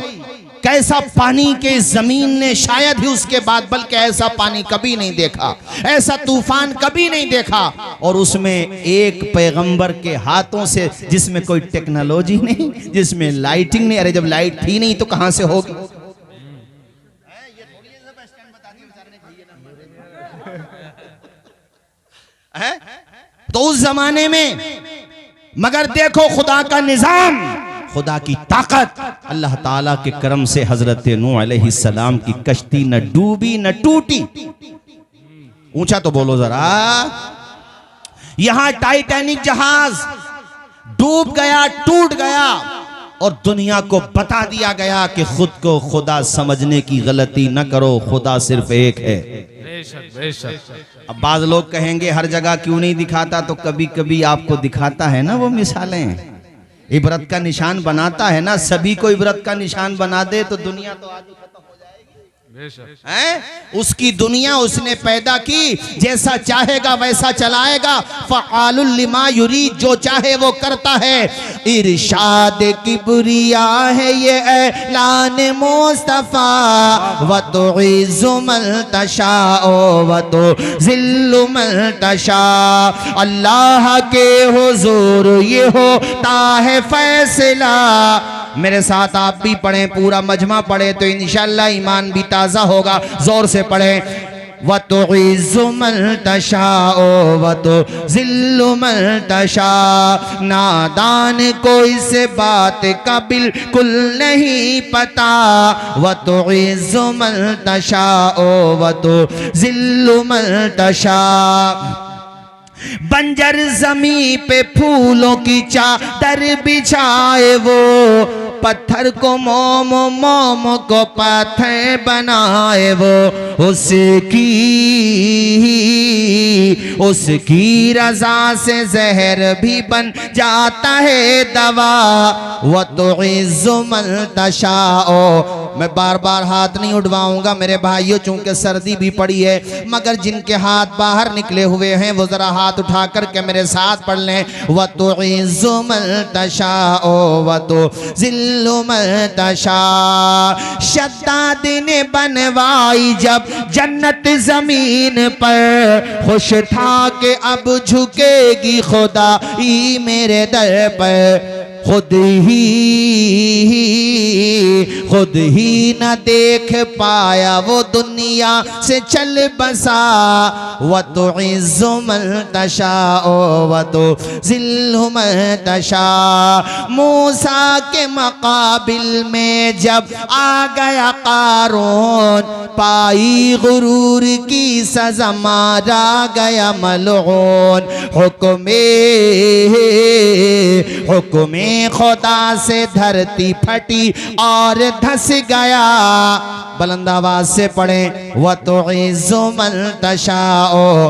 कैसा पानी के जमीन ने शायद ही उसके बाद, बल्कि ऐसा पानी कभी नहीं देखा, ऐसा तूफान कभी नहीं देखा। और उसमें एक पैगंबर के हाथों से, जिसमें कोई टेक्नोलॉजी नहीं, जिसमें लाइटिंग नहीं। अरे जब लाइट थी नहीं तो कहां से होगी? तो उस जमाने में, मगर देखो खुदा का निजाम, खुदा की ताकत, अल्लाह ताला के करम से हजरत नूह अलैहिस्सलाम की कश्ती न डूबी न टूटी। ऊंचा तो बोलो जरा। यहां टाइटैनिक जहाज डूब गया, टूट गया, और दुनिया को बता दिया गया कि खुद को खुदा समझने की गलती न करो, खुदा सिर्फ एक है। बेशक बेशक। अब बाज लोग कहेंगे हर जगह क्यों नहीं दिखाता, तो कभी कभी आपको दिखाता है ना, वो मिसालें इबरत का निशान बनाता है ना। सभी को इबरत का निशान बना दे तो दुनिया तो आज खत्म हो जाएगी। है उसकी दुनिया उसने पैदा की, जैसा चाहेगा वैसा चलाएगा। फ़आलुल लिमा युरीद, जो चाहे वो करता है। इरशाद किबरिया है ये ऐलान मुस्तफा, व तुइज़्ज़ु मन तशाओ व तुज़िल्लु मन तशा। अल्लाह के हुजूर ये होता है फैसला। मेरे साथ आप भी पढ़ें, पूरा मजमा पढ़े तो इंशाअल्लाह ईमान भी ताज़ा होगा। जोर से पढ़ें। व तुइज़्ज़ु मन तशाओ व तुज़िल्लु मन तशा। नादान को इस बात का बिल्कुल नहीं पता। व तुइज़्ज़ु मन तशाओ व तुज़िल्लु मन तशा। बंजर जमी पे फूलों की चादर बिछाए वो, पत्थर को मोम, मोम को पत्थर बनाए वो। उसकी रजा से जहर भी बन जाता है दवा। वो तो इज़्ज़ु मन तशाओ। मैं बार बार हाथ नहीं उठवाऊंगा मेरे भाइयों, चूंकि सर्दी भी पड़ी है, मगर जिनके हाथ बाहर निकले हुए हैं वो जरा हाथ उठा करके मेरे साथ पढ़ लें। व तुइज़्ज़ु मन तशाओ व तुज़िल्लु मन तशा। शद्दाद ने बनवाई जब जन्नत जमीन पर, खुश था कि अब झुकेगी खुदाई मेरे दर पर। खुद ही न देख पाया वो दुनिया से चल बसा। व तुइज़्ज़ु मन तशाओ व तुज़िल्लु मन तशा। मूसा के मुकाबिल में जब आ गया कारून, पाई गुरूर की सज़ा मारा गया मलऊन। हुक्मे खुदा से धरती फटी और धस गया। बुलंद आवाज से पढ़ें। व तुइज़्ज़ु मन तशाओ।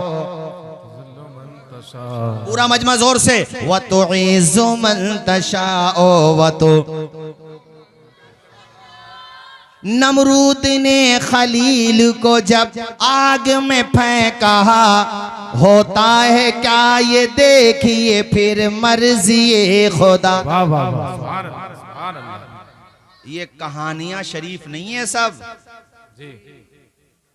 पूरा मजमा जोर से। व तुइज़्ज़ु मन तशाओ व तो। नमरूद ने खलील को जब आग में फेंका, होता है क्या ये देखिए फिर मर्ज़ी खुदा। ये कहानियां शरीफ नहीं है सब,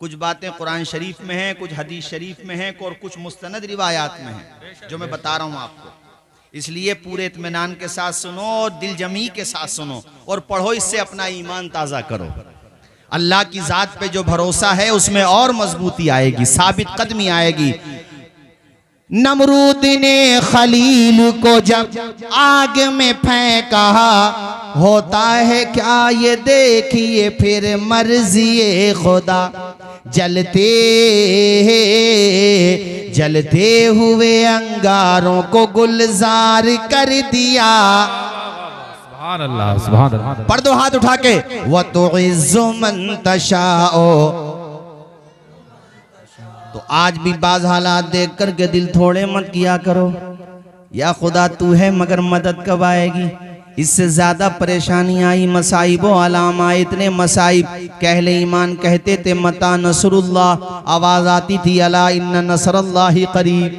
कुछ बातें कुरान शरीफ में हैं, कुछ हदीस शरीफ में हैं, और कुछ मुस्तनद रिवायात में हैं जो मैं बता रहा हूं आपको। इसलिए पूरे इत्मीनान के साथ सुनो और दिल जमी के साथ सुनो और पढ़ो, इससे अपना ईमान ताज़ा करो। अल्लाह की ज़ात पे जो भरोसा है उसमें और मजबूती आएगी, साबित कदमी आएगी। नमरूद ने खलील को जब आग में फेंका, होता है क्या ये देखिए फिर मर्ज़ी खुदा। जलते हुए अंगारों को गुलजार कर दिया। सुभान अल्लाह, सुभान अल्लाह। पढ़ दो हाथ उठा के। व तुइज़्ज़ु मन तशाओ। तो आज भी बाज हालात देख करके दिल थोड़े मत किया करो। या खुदा तू है मगर मदद कब आएगी। इससे ज्यादा परेशानी आई, मसाइब अलामा, इतने मसाइब। कहले ईमान कहते थे मता नसरुल्लाह, आवाज आती थी अला इन्ना नसरुल्लाहि करीब।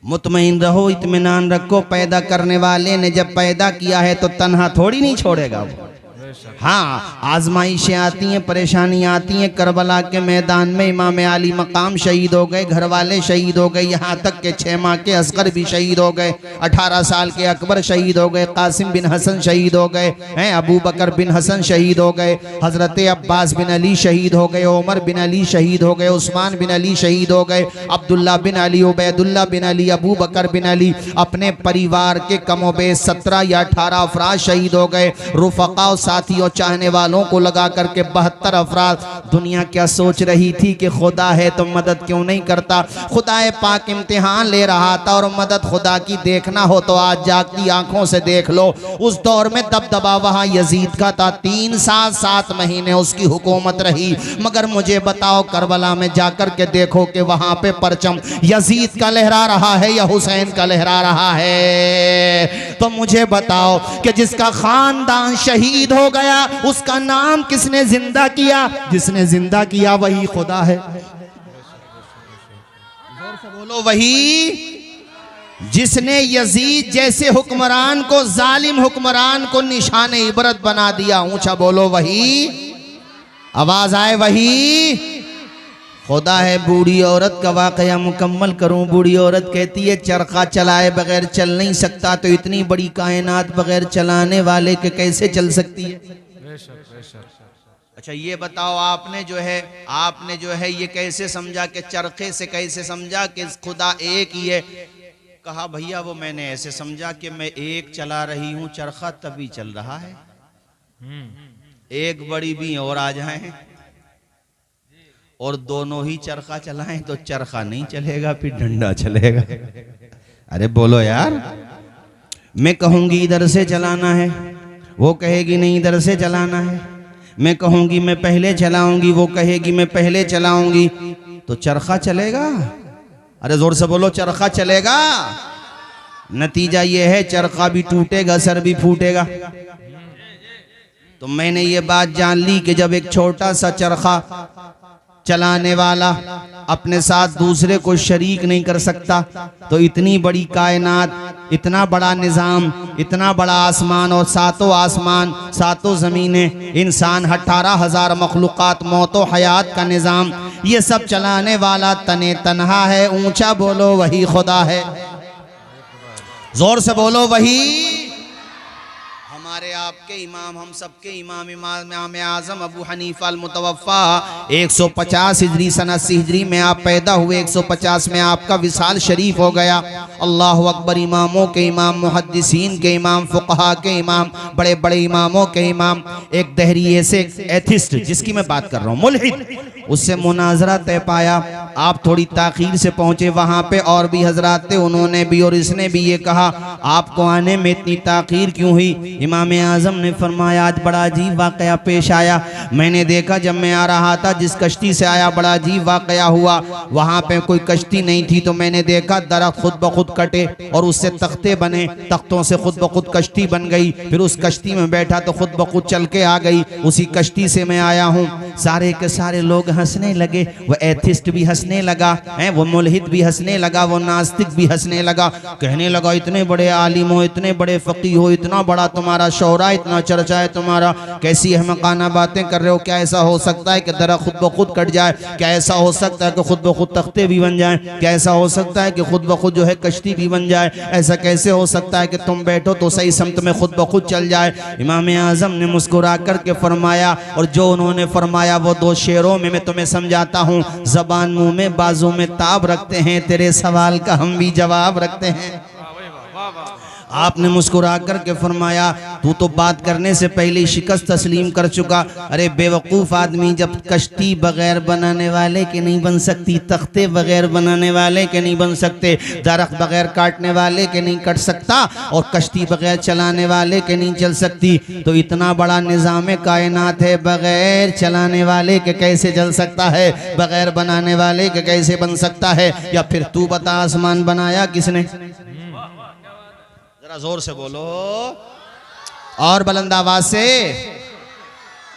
मुतमईन रहो, इत्मीनान रखो। पैदा करने वाले ने जब पैदा किया है तो तन्हा थोड़ी नहीं छोड़ेगा वो। हाँ, आजमाइशें आती हैं, परेशानियां आती हैं। करबला के मैदान में इमाम अली मकाम शहीद हो गए, घर वाले शहीद हो गए, यहाँ तक के 6 माह के असगर भी शहीद हो गए, 18 साल के अकबर शहीद हो गए, कासिम बिन हसन शहीद हो गए हैं, अबू बकर बिन हसन शहीद हो गए, हजरत अब्बास बिन अली शहीद हो गए, उमर बिन अली शहीद हो गए, उस्मान बिन अली शहीद हो गए, अब्दुल्ला बिन अली, उबैदुल्ला बिन अली, अबू बकर बिन अली। अपने परिवार के कमोबे 17 या 18 अफराद शहीद हो गए। रुफका और साथियों चाहने वालों को लगा करके 72 अफराद। दुनिया क्या सोच रही थी कि खुदा है तो मदद क्यों नहीं करता। खुदाए पाक इम्तिहान ले रहा था और मदद खुदा की देखना हो तो आज जागती आंखों से देख लो। उस दौर में दबदबा वहां यजीद का था, 3 साल 7 महीने उसकी हुकूमत रही। मगर मुझे बताओ, करबला में जाकर के देखो कि वहां पे परचम यजीद का लहरा रहा है या हुसैन का लहरा रहा है। तो मुझे बताओ कि जिसका खानदान शहीद हो गया उसका नाम किसने जिंदा किया? जिसने जिंदा किया वही खुदा है। जोर से बोलो, वही जिसने यजीद जैसे हुक्मरान को, जालिम हुक्मरान को निशाने इबरत बना दिया। ऊंचा बोलो, वही। आवाज आए, वही खुदा है। बूढ़ी औरत का वाकया मुकम्मल करूं। बूढ़ी औरत कहती है चरखा चलाए बगैर चल नहीं सकता, तो इतनी बड़ी कायनात बगैर चलाने वाले के कैसे चल सकती है? अच्छा ये बताओ, आपने जो है ये कैसे समझा कि चरखे से कैसे समझा कि खुदा एक ही है? कहा भैया वो मैंने ऐसे समझा कि मैं एक चला रही हूं, चरखा तभी चल रहा है। एक बड़ी भी और आ जाए और दोनों ही चरखा चलाएं तो चरखा नहीं चलेगा, फिर डंडा चलेगा। अरे बोलो यार। मैं कहूंगी इधर से चलाना है, वो कहेगी नहीं इधर से चलाना है। मैं कहूंगी मैं पहले चलाऊंगी, वो कहेगी मैं पहले चलाऊंगी, तो चरखा चलेगा? अरे जोर से बोलो, चरखा चलेगा? नतीजा ये है चरखा भी टूटेगा, सर भी फूटेगा। तो मैंने ये बात जान ली कि जब एक छोटा सा चरखा चलाने वाला अपने साथ दूसरे को शरीक नहीं कर सकता, तो इतनी बड़ी कायनात, इतना बड़ा निज़ाम, इतना बड़ा आसमान और 7 आसमान 7 ज़मीनें, इंसान 18,000 मखलूक़ात, मौत व हयात का निज़ाम, ये सब चलाने वाला तने तन्हा है। ऊंचा बोलो, वही खुदा है। जोर से बोलो, वही। हमारे आपके इमाम, हम सबके इमाम आज़म अबू हनीफा अल-मुतवफ़्फ़ा 150 हिजरी सन 80 हिजरी में आप पैदा हुए, 150 में आपका विसाल शरीफ हो गया। अल्लाह अकबर। इमामों के इमाम, मुहद्दिसीन के इमाम, फुक़हा के इमाम, बड़े बड़े इमामों के इमाम। एक दहरिए से एथिस्ट जिसकी मैं बात कर रहा हूँ, मुल्हिद, उससे मुनाजरा तय पाया। आप थोड़ी ताख़ीर से पहुँचे वहाँ पे, और भी हजरात थे, उन्होंने भी और इसने भी ये कहा आपको आने में इतनी ताख़ीर क्यों हुई? इमाम आज़म ने फरमाया आज बड़ा अजीब वाक़या पेश आया। मैंने देखा जब मैं आ रहा था, जिस कश्ती से आया बड़ा अजीब वाक़या हुआ। वहाँ पे कोई कश्ती नहीं थी, तो मैंने देखा दरख्त खुद ब खुद कटे और उससे तख्ते बने, तख्तों से खुद ब खुद कश्ती बन गई। फिर उस कश्ती में बैठा तो खुद ब खुद चल के आ गई। उसी कश्ती से मैं आया हूँ। सारे के सारे लोग हंसने लगे। वो एथिस्ट भी हंसने लगा है, वो मुल्हिद भी हंसने लगा, वो नास्तिक भी हंसने लगा। कहने लगा इतने बड़े आलिम हो, इतने बड़े फ़क़ीह हो, इतना बड़ा तुम्हारा शोहरा, इतना चर्चा है तुम्हारा, कैसी अहमकाना बातें कर रहे हो? क्या ऐसा हो सकता है कि दरख्त खुद ब खुद कट जाए? क्या ऐसा हो सकता है कि खुद ब खुद तख्ते भी बन जाएं? क्या ऐसा हो सकता है कि खुद ब खुद जो है कश्ती भी बन जाए? ऐसा कैसे हो सकता है कि तुम बैठो तो सही समत में खुद ब खुद चल जाए? इमाम आज़म ने मुस्कुरा करके फरमाया, और जो उन्होंने फरमाया वो 2 शेरों में मैं तुम्हें समझाता हूँ। ज़बान मुँह में, बाजू में ताब रखते हैं, तेरे सवाल का हम भी जवाब रखते हैं। आपने मुस्कुरा करके फरमाया तू तो बात करने से पहले ही शिकस्त तस्लीम कर चुका। अरे बेवकूफ़ आदमी, जब कश्ती बगैर बनाने वाले के नहीं बन सकती, तख्ते बगैर बनाने वाले के नहीं बन सकते, दरख्त बगैर काटने वाले के नहीं कट सकता, और कश्ती बगैर चलाने वाले के नहीं चल सकती, तो इतना बड़ा निज़ाम कायनात है, बगैर चलाने वाले के कैसे चल सकता है? बगैर बनाने वाले के कैसे बन सकता है? या फिर तू बता आसमान बनाया किसने? जरा जोर से बोलो और बुलंद आवाज से।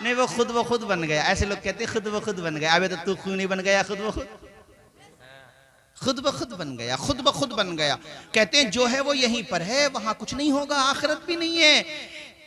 नहीं, वो खुद बन गया। ऐसे लोग कहते हैं खुद ब खुद बन गया। अबे तो तू क्यों नहीं बन गया? खुद ब खुद बन गया, खुद ब खुद बन गया। कहते हैं जो है वो यहीं पर है, वहां कुछ नहीं होगा, आखिरत भी नहीं है।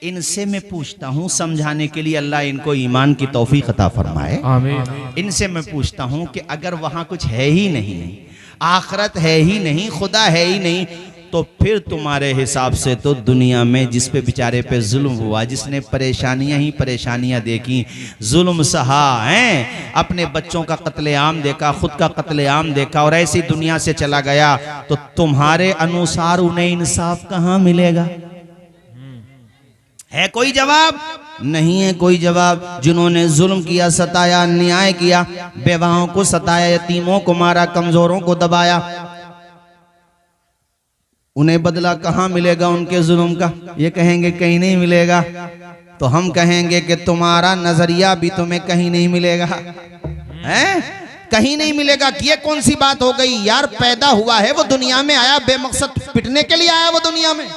इनसे मैं पूछता हूँ समझाने के लिए, अल्लाह इनको ईमान की तौफीक अता फरमाए। आमीन। इनसे मैं पूछता हूँ कि अगर वहाँ कुछ है ही नहीं, आखिरत है ही नहीं, खुदा है ही नहीं, तो फिर तुम्हारे हिसाब से तो दुनिया में जिस पे बेचारे पे जुल्म हुआ, जिसने परेशानियां ही परेशानियां देखी, जुल्म सहा है, अपने बच्चों का कत्लेआम देखा, खुद का कत्लेआम देखा और ऐसी दुनिया से चला गया, तो तुम्हारे अनुसार उन्हें इंसाफ कहाँ मिलेगा? है कोई जवाब? नहीं है कोई जवाब। जिन्होंने जुल्म किया, सताया, अन्याय किया, बेवाहों को सताया, यतीमों को मारा, कमजोरों को दबाया, उन्हें बदला कहाँ मिलेगा उनके जुल्म का? ये कहेंगे कहीं नहीं मिलेगा। तो हम कहेंगे कि तुम्हारा नजरिया भी तुम्हें कहीं नहीं मिलेगा, हैं? कहीं नहीं मिलेगा। कि ये कौन सी बात हो गई यार? पैदा हुआ है वो दुनिया में, आया बेमकसद पिटने के लिए आया वो दुनिया में,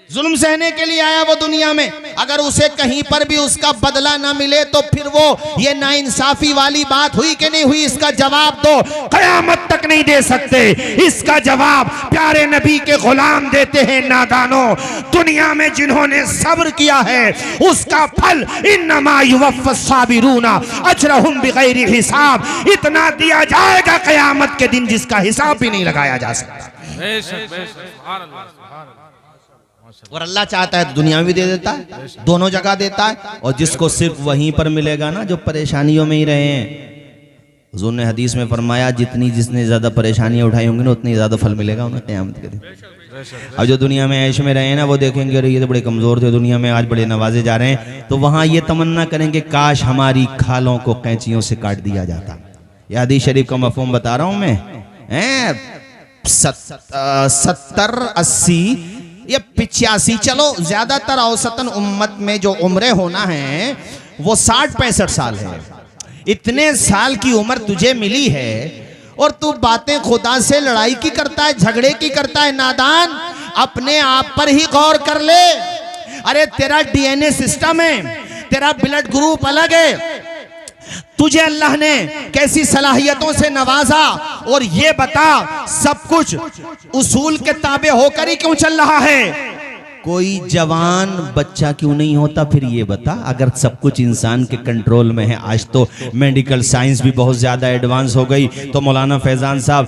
जुल्म सहने के लिए आया वो दुनिया में। अगर उसे कहीं पर भी उसका बदला ना मिले तो फिर वो ये नाइंसाफी वाली बात हुई कि नहीं हुई? इसका जवाब तो कयामत तक नहीं दे सकते। इसका जवाब प्यारे नबी के गुलाम देते हैं। नादानो, दुनिया में जिन्होंने सब्र किया है उसका फल इन्नमा युवफ़्फ़स साबिरूना अजरहुम बिगैरि हिसाब, इतना दिया जाएगा कयामत के दिन जिसका हिसाब भी नहीं लगाया जा सकता। बेशक बेशक, सुभान अल्लाह, सुभान अल्लाह। और अल्लाह चाहता है तो दुनिया में भी दे देता है, दोनों जगह देता है। और जिसको सिर्फ वहीं पर मिलेगा ना, जो परेशानियों में ही रहे हैं, हुज़ूर ने हदीस में फरमाया जिसने ज्यादा परेशानियां उठाई होंगी ना, उतनी ज्यादा फल मिलेगा उन्हें क़यामत के दिन। अब जो दुनिया में ऐश में रहे हैं ना, वो देखेंगे अरे ये तो बड़े कमजोर थे, दुनिया में आज बड़े नवाजे जा रहे हैं, तो वहां ये तमन्ना करेंगे काश हमारी खालों को कैंचियों से काट दिया जाता। ये हदीस शरीफ का मफहूम बता रहा हूं मैं। 70-80 ये 85, चलो ज्यादातर औसतन उम्मत में जो उम्रें होना है वो 60-65 साल है। इतने साल की उम्र तुझे मिली है और तू बातें खुदा से लड़ाई की करता है, झगड़े की करता है। नादान, अपने आप पर ही गौर कर ले। अरे तेरा डीएनए सिस्टम है, तेरा ब्लड ग्रुप अलग है, तुझे अल्लाह ने कैसी सलाहियतों से नवाजा, और ये बता सब कुछ उसूल के ताबे होकर ही क्यों चल रहा है? कोई जवान बच्चा क्यों नहीं होता? फिर ये बता, अगर सब कुछ इंसान के कंट्रोल में है। आज तो मेडिकल साइंस भी बहुत ज़्यादा एडवांस हो गई, तो मौलाना फैजान साहब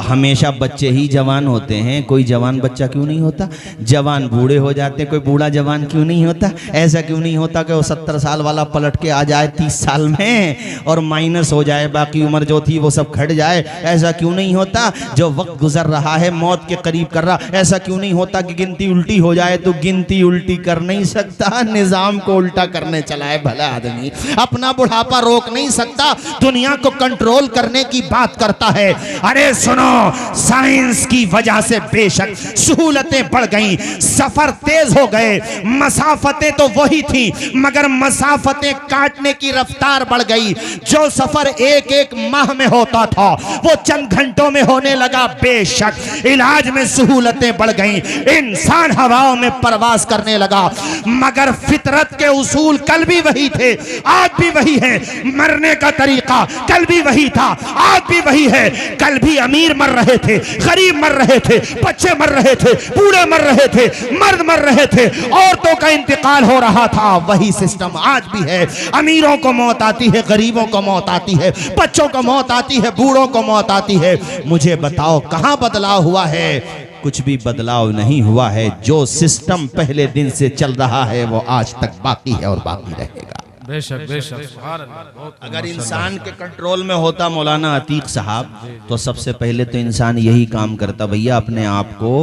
हमेशा बच्चे ही जवान होते हैं, कोई जवान बच्चा क्यों नहीं होता? जवान बूढ़े हो जाते हैं, कोई बूढ़ा जवान क्यों नहीं होता? ऐसा क्यों नहीं होता कि वो 70 साल वाला पलट के आ जाए 30 साल में और माइनस हो जाए, बाकी उम्र जो थी वो सब घट जाए? ऐसा क्यों नहीं होता? जो वक्त गुजर रहा है मौत के करीब कर रहा, ऐसा क्यों नहीं होता कि गिनती उल्टी हो जाए? तो गिनती उल्टी कर नहीं सकता, निजाम को उल्टा करने चला है भला आदमी। अपना बुढ़ापा रोक नहीं सकता, दुनिया को कंट्रोल करने की बात करता है। अरे सुनो, साइंस की वजह से बेशक सहूलतें बढ़ गई, सफर तेज हो गए, मसाफतें तो वही थी मगर मसाफतें काटने की रफ्तार बढ़ गई। जो सफर एक माह में होता था वो चंद घंटों में होने लगा। बेशक इलाज में सहूलतें बढ़ गई, इंसान हवाओं में परवास करने लगा, मगर फितरत के उसूल कल भी वही थे, आज भी वही है। मरने का तरीका कल भी वही था, आज भी वही है। कल भी अमीर मर रहे थे, गरीब मर रहे थे, बच्चे मर रहे थे, बूढ़े मर रहे थे, मर्द मर रहे थे, औरतों का इंतकाल हो रहा था। वही सिस्टम आज भी है। अमीरों को मौत आती है, गरीबों को मौत आती है, बच्चों को मौत आती है, बूढ़ों को मौत आती है। मुझे बताओ कहां बदलाव हुआ है? कुछ भी बदलाव नहीं हुआ है। जो सिस्टम पहले दिन से चल रहा है वो आज तक बाकी है और बाकी रहेगा। बेशक बेशक, सुभान अल्लाह, बहुत अगर इंसान के कंट्रोल में होता मौलाना अतीक साहब, तो सबसे पहले तो इंसान यही काम करता, भैया अपने आप को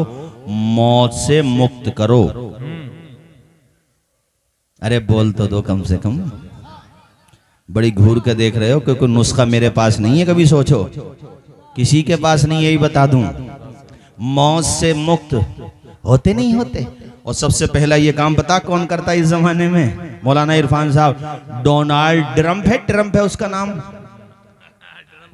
मौत से मुक्त करो। अरे बोल तो दो कम से कम, बड़ी घूर के देख रहे हो कि कोई नुस्खा मेरे पास नहीं है? कभी सोचो, किसी के पास नहीं, यही बता दूं, मौत से मुक्त होते नहीं होते। और सबसे पहला ये काम पता कौन करता है इस जमाने में? मौलाना इरफान साहब। डोनाल्ड ट्रंप है उसका नाम।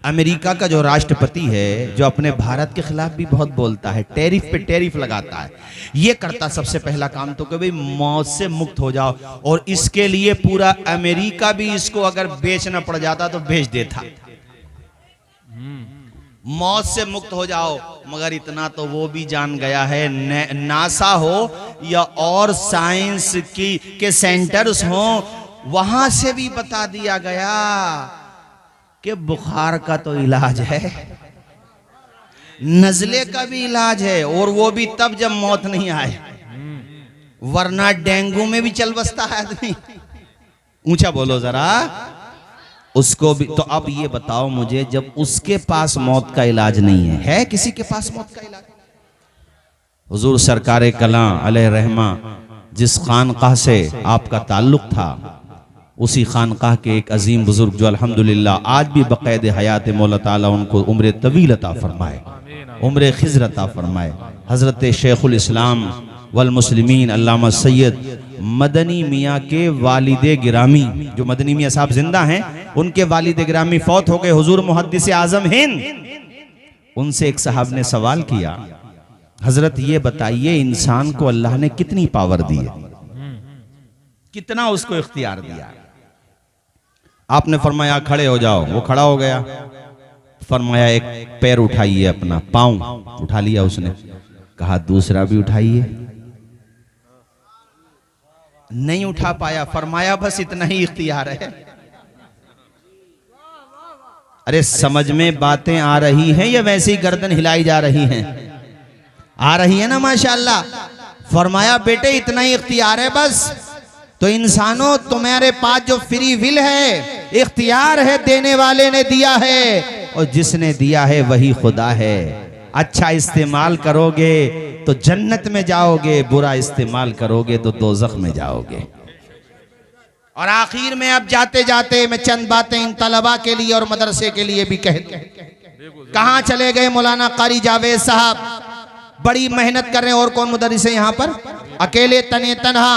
अमेरिका का जो राष्ट्रपति है, जो अपने भारत के खिलाफ भी बहुत बोलता है, टैरिफ पे टैरिफ लगाता है, ये करता सबसे पहला काम तो कि भाई मौत से मुक्त हो जाओ। और इसके लिए पूरा अमेरिका भी इसको अगर बेचना पड़ जाता तो बेच देता। मौत से मुक्त हो जाओ। मगर इतना तो वो भी जान गया है, नासा हो या और साइंस के सेंटर्स हो, वहां से भी बता दिया गया कि बुखार का तो इलाज है, नजले का भी इलाज है, और वो भी तब जब मौत नहीं आए, वरना डेंगू में भी चल बसता है आदमी। ऊंचा बोलो जरा, उसको भी। तो अब ये बताओ मुझे, जब उसके पास मौत का इलाज नहीं है किसी के पास मौत का इलाज? हुजूर सरकार कलां अलैहि रहमा जिस खानकाह से आपका ताल्लुक था, उसी खानकाह के एक अजीम बुजुर्ग जो अल्हम्दुलिल्लाह आज भी बक़ैद हयात मौला ताला उनको उम्र तवील अता फरमाए, उम्र खिज़र अता फरमाए, हज़रत शेखुल इस्लाम वल मुस्लिमीन अल्लामा सैयद मदनी मियाँ के वालिदे गिरामी, जो मदनी मियाँ साहब जिंदा हैं, उनके वालिदे गिरामी फौत हो गए, हुजूर मुहद्दिस आज़म हिंद। उनसे एक साहब ने सवाल किया, हजरत ये बताइए इंसान को अल्लाह ने कितनी पावर दी है, कितना उसको इख्तियार दिया? आपने फरमाया खड़े हो जाओ, वो खड़ा हो गया। फरमाया एक पैर उठाइए, अपना पाँव उठा लिया उसने, कहा दूसरा भी उठाइए, नहीं उठा पाया। फरमाया बस इतना ही इख्तियार है। अरे समझ में बातें आ रही हैं या वैसे ही गर्दन हिलाई जा रही हैं? आ रही है ना माशाअल्लाह। फरमाया बेटे इतना ही इख्तियार है बस। तो इंसानों, तुम्हारे पास जो फ्री विल है, इख्तियार है, देने वाले ने दिया है, और जिसने दिया है वही खुदा है। अच्छा इस्तेमाल करोगे तो जन्नत में जाओगे, बुरा इस्तेमाल करोगे तो दोज़ख में जाओगे। और आखिर में अब जाते जाते मैं चंद बातें इन तलबा के लिए और मदरसे के लिए भी कहता हूं। कहां चले गए मौलाना कारी जावेद साहब? बड़ी मेहनत कर रहे हैं। और कौन मुदर्रिस है यहाँ पर? अकेले तने तनहा,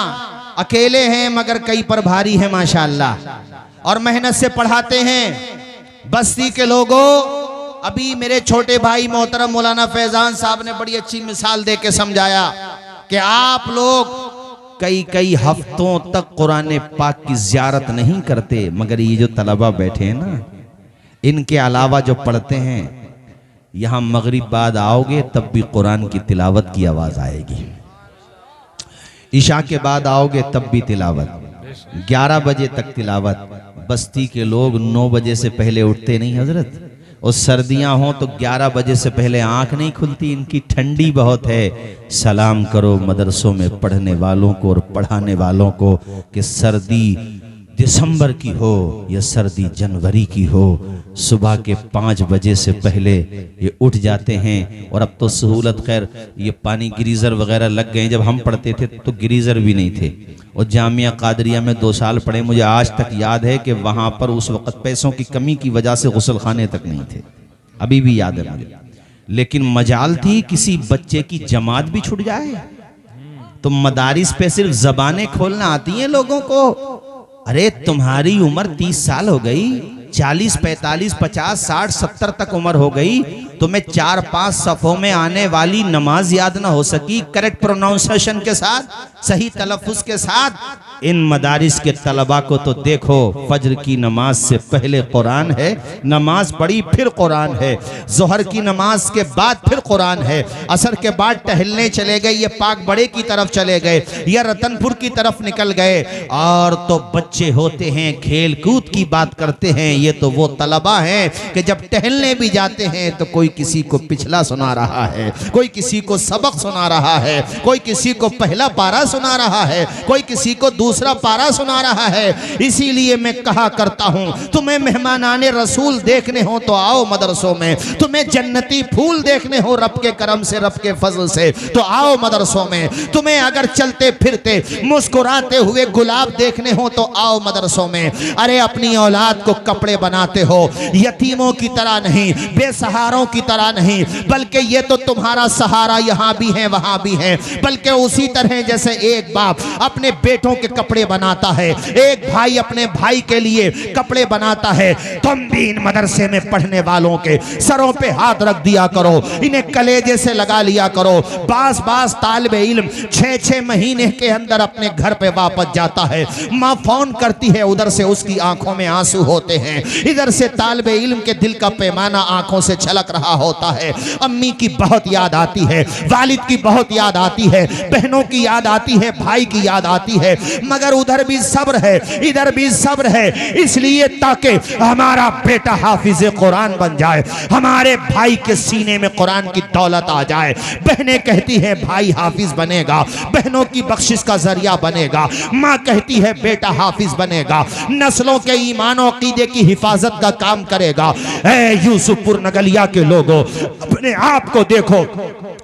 अकेले हैं मगर कई पर भारी है माशाअल्लाह, और मेहनत से पढ़ाते हैं। बस्ती के लोगों, अभी मेरे छोटे भाई मोहतरम मौलाना फैजान साहब ने बड़ी अच्छी मिसाल दे के समझाया कि आप लोग कई कई हफ्तों तक कुरान पाक की ज़ियारत नहीं करते, मगर ये जो तलबा बैठे हैं ना, इनके अलावा जो पढ़ते हैं, यहाँ मगरिब बाद आओगे तब भी कुरान की तिलावत की आवाज़ आएगी, इशा के बाद आओगे तब भी तिलावत, 11 बजे तक तिलावत। बस्ती के लोग 9 बजे से पहले उठते नहीं हजरत, और सर्दियां हों तो 11 बजे से पहले आंख नहीं खुलती, इनकी ठंडी बहुत है। सलाम करो मदरसों में पढ़ने वालों को और पढ़ाने वालों को कि सर्दी दिसंबर की हो या सर्दी जनवरी की हो, सुबह के 5 बजे से पहले ये उठ जाते हैं। और अब तो सहूलत, खैर ये पानी गीजर वगैरह लग गए। जब हम पढ़ते थे तो गीजर भी नहीं थे, और जामिया कादरिया में 2 साल पढ़े, मुझे आज तक याद है कि वहाँ पर उस वक़्त पैसों की कमी की वजह से गुस्ल खाने तक नहीं थे, अभी भी याद है मुझे। लेकिन मजाल थी किसी बच्चे की जमात भी छूट जाए तो मदारिस पे सिर्फ ज़बानें खोलना आती हैं लोगों को। अरे तुम्हारी उम्र 30 साल हो गई, 40, 45, 50, 60, 70 तक उम्र हो गई, तुम्हें 4-5 सफ़ों में आने वाली नमाज याद ना हो सकी करेक्ट प्रोनाउंसिएशन के साथ, सही तलफ़ुज़ के साथ। इन मदारिस के तलबा को तो देखो, फजर की नमाज से पहले कुरान है, नमाज पढ़ी फिर कुरान है, जोहर की नमाज के बाद फिर कुरान है, असर के बाद टहलने चले गए, ये पाक बड़े की तरफ चले गए या रतनपुर की तरफ निकल गए। और तो बच्चे होते हैं खेल कूद की बात करते हैं, ये तो वो तलबा हैं कि जब टहलने भी जाते हैं तो कोई किसी को पिछला सुना रहा है, कोई किसी को सबक सुना रहा है, कोई किसी को पहला पारा सुना रहा है, कोई किसी को दूसरा पारा सुना रहा है। इसीलिए मैं कहा करता हूं, तुम्हें मेहमानाने रसूल देखने हो तो आओ मदरसों में, तुम्हें जन्नती फूल देखने हो रब के करम से, रब के फजल से, तो आओ मदरसों में। तुम्हें अगर चलते फिरते मुस्कुराते हुए गुलाब देखने हो तो आओ मदरसों में। अरे अपनी औलाद को कपड़े बनाते हो, यतीमों की तरह नहीं, बेसहारों की तरह नहीं, बल्कि ये तो तुम्हारा सहारा यहाँ भी है वहाँ भी है। बल्कि उसी तरह जैसे एक बाप अपने बेटों के कपड़े बनाता है, एक भाई अपने भाई के लिए कपड़े बनाता है, तुम भी इन मदरसे में पढ़ने वालों के सरों पे हाथ रख दिया करो, इन्हें कलेजे से लगा लिया करो। बास तालिबे इल्म 6-6 महीने के अंदर अपने घर पे वापस जाता है, माँ फोन करती है, उधर से उसकी आंखों में आंसू होते हैं, इधर से तालिबे इल्म के दिल का पैमाना आंखों से छलक रहा होता है। अम्मी की बहुत याद आती है, वालिद की बहुत याद आती है, बहनों की याद आती है, भाई की याद आती है, मगर उधर भी सब्र है, इधर भी सब्र है, इसलिए ताकि हमारा बेटा हाफिज कुरान बन जाए, हमारे भाई के सीने में कुरान की दौलत आ जाए। बहनें कहती है भाई हाफिज बनेगा, बहनों की बख्शिश का जरिया बनेगा, माँ कहती है बेटा हाफिज बनेगा, नस्लों के ईमान और अकीदे की हिफाजत का काम करेगा। ऐ यूसुफपुर नगलिया के लोगों, अपने आप को देखो,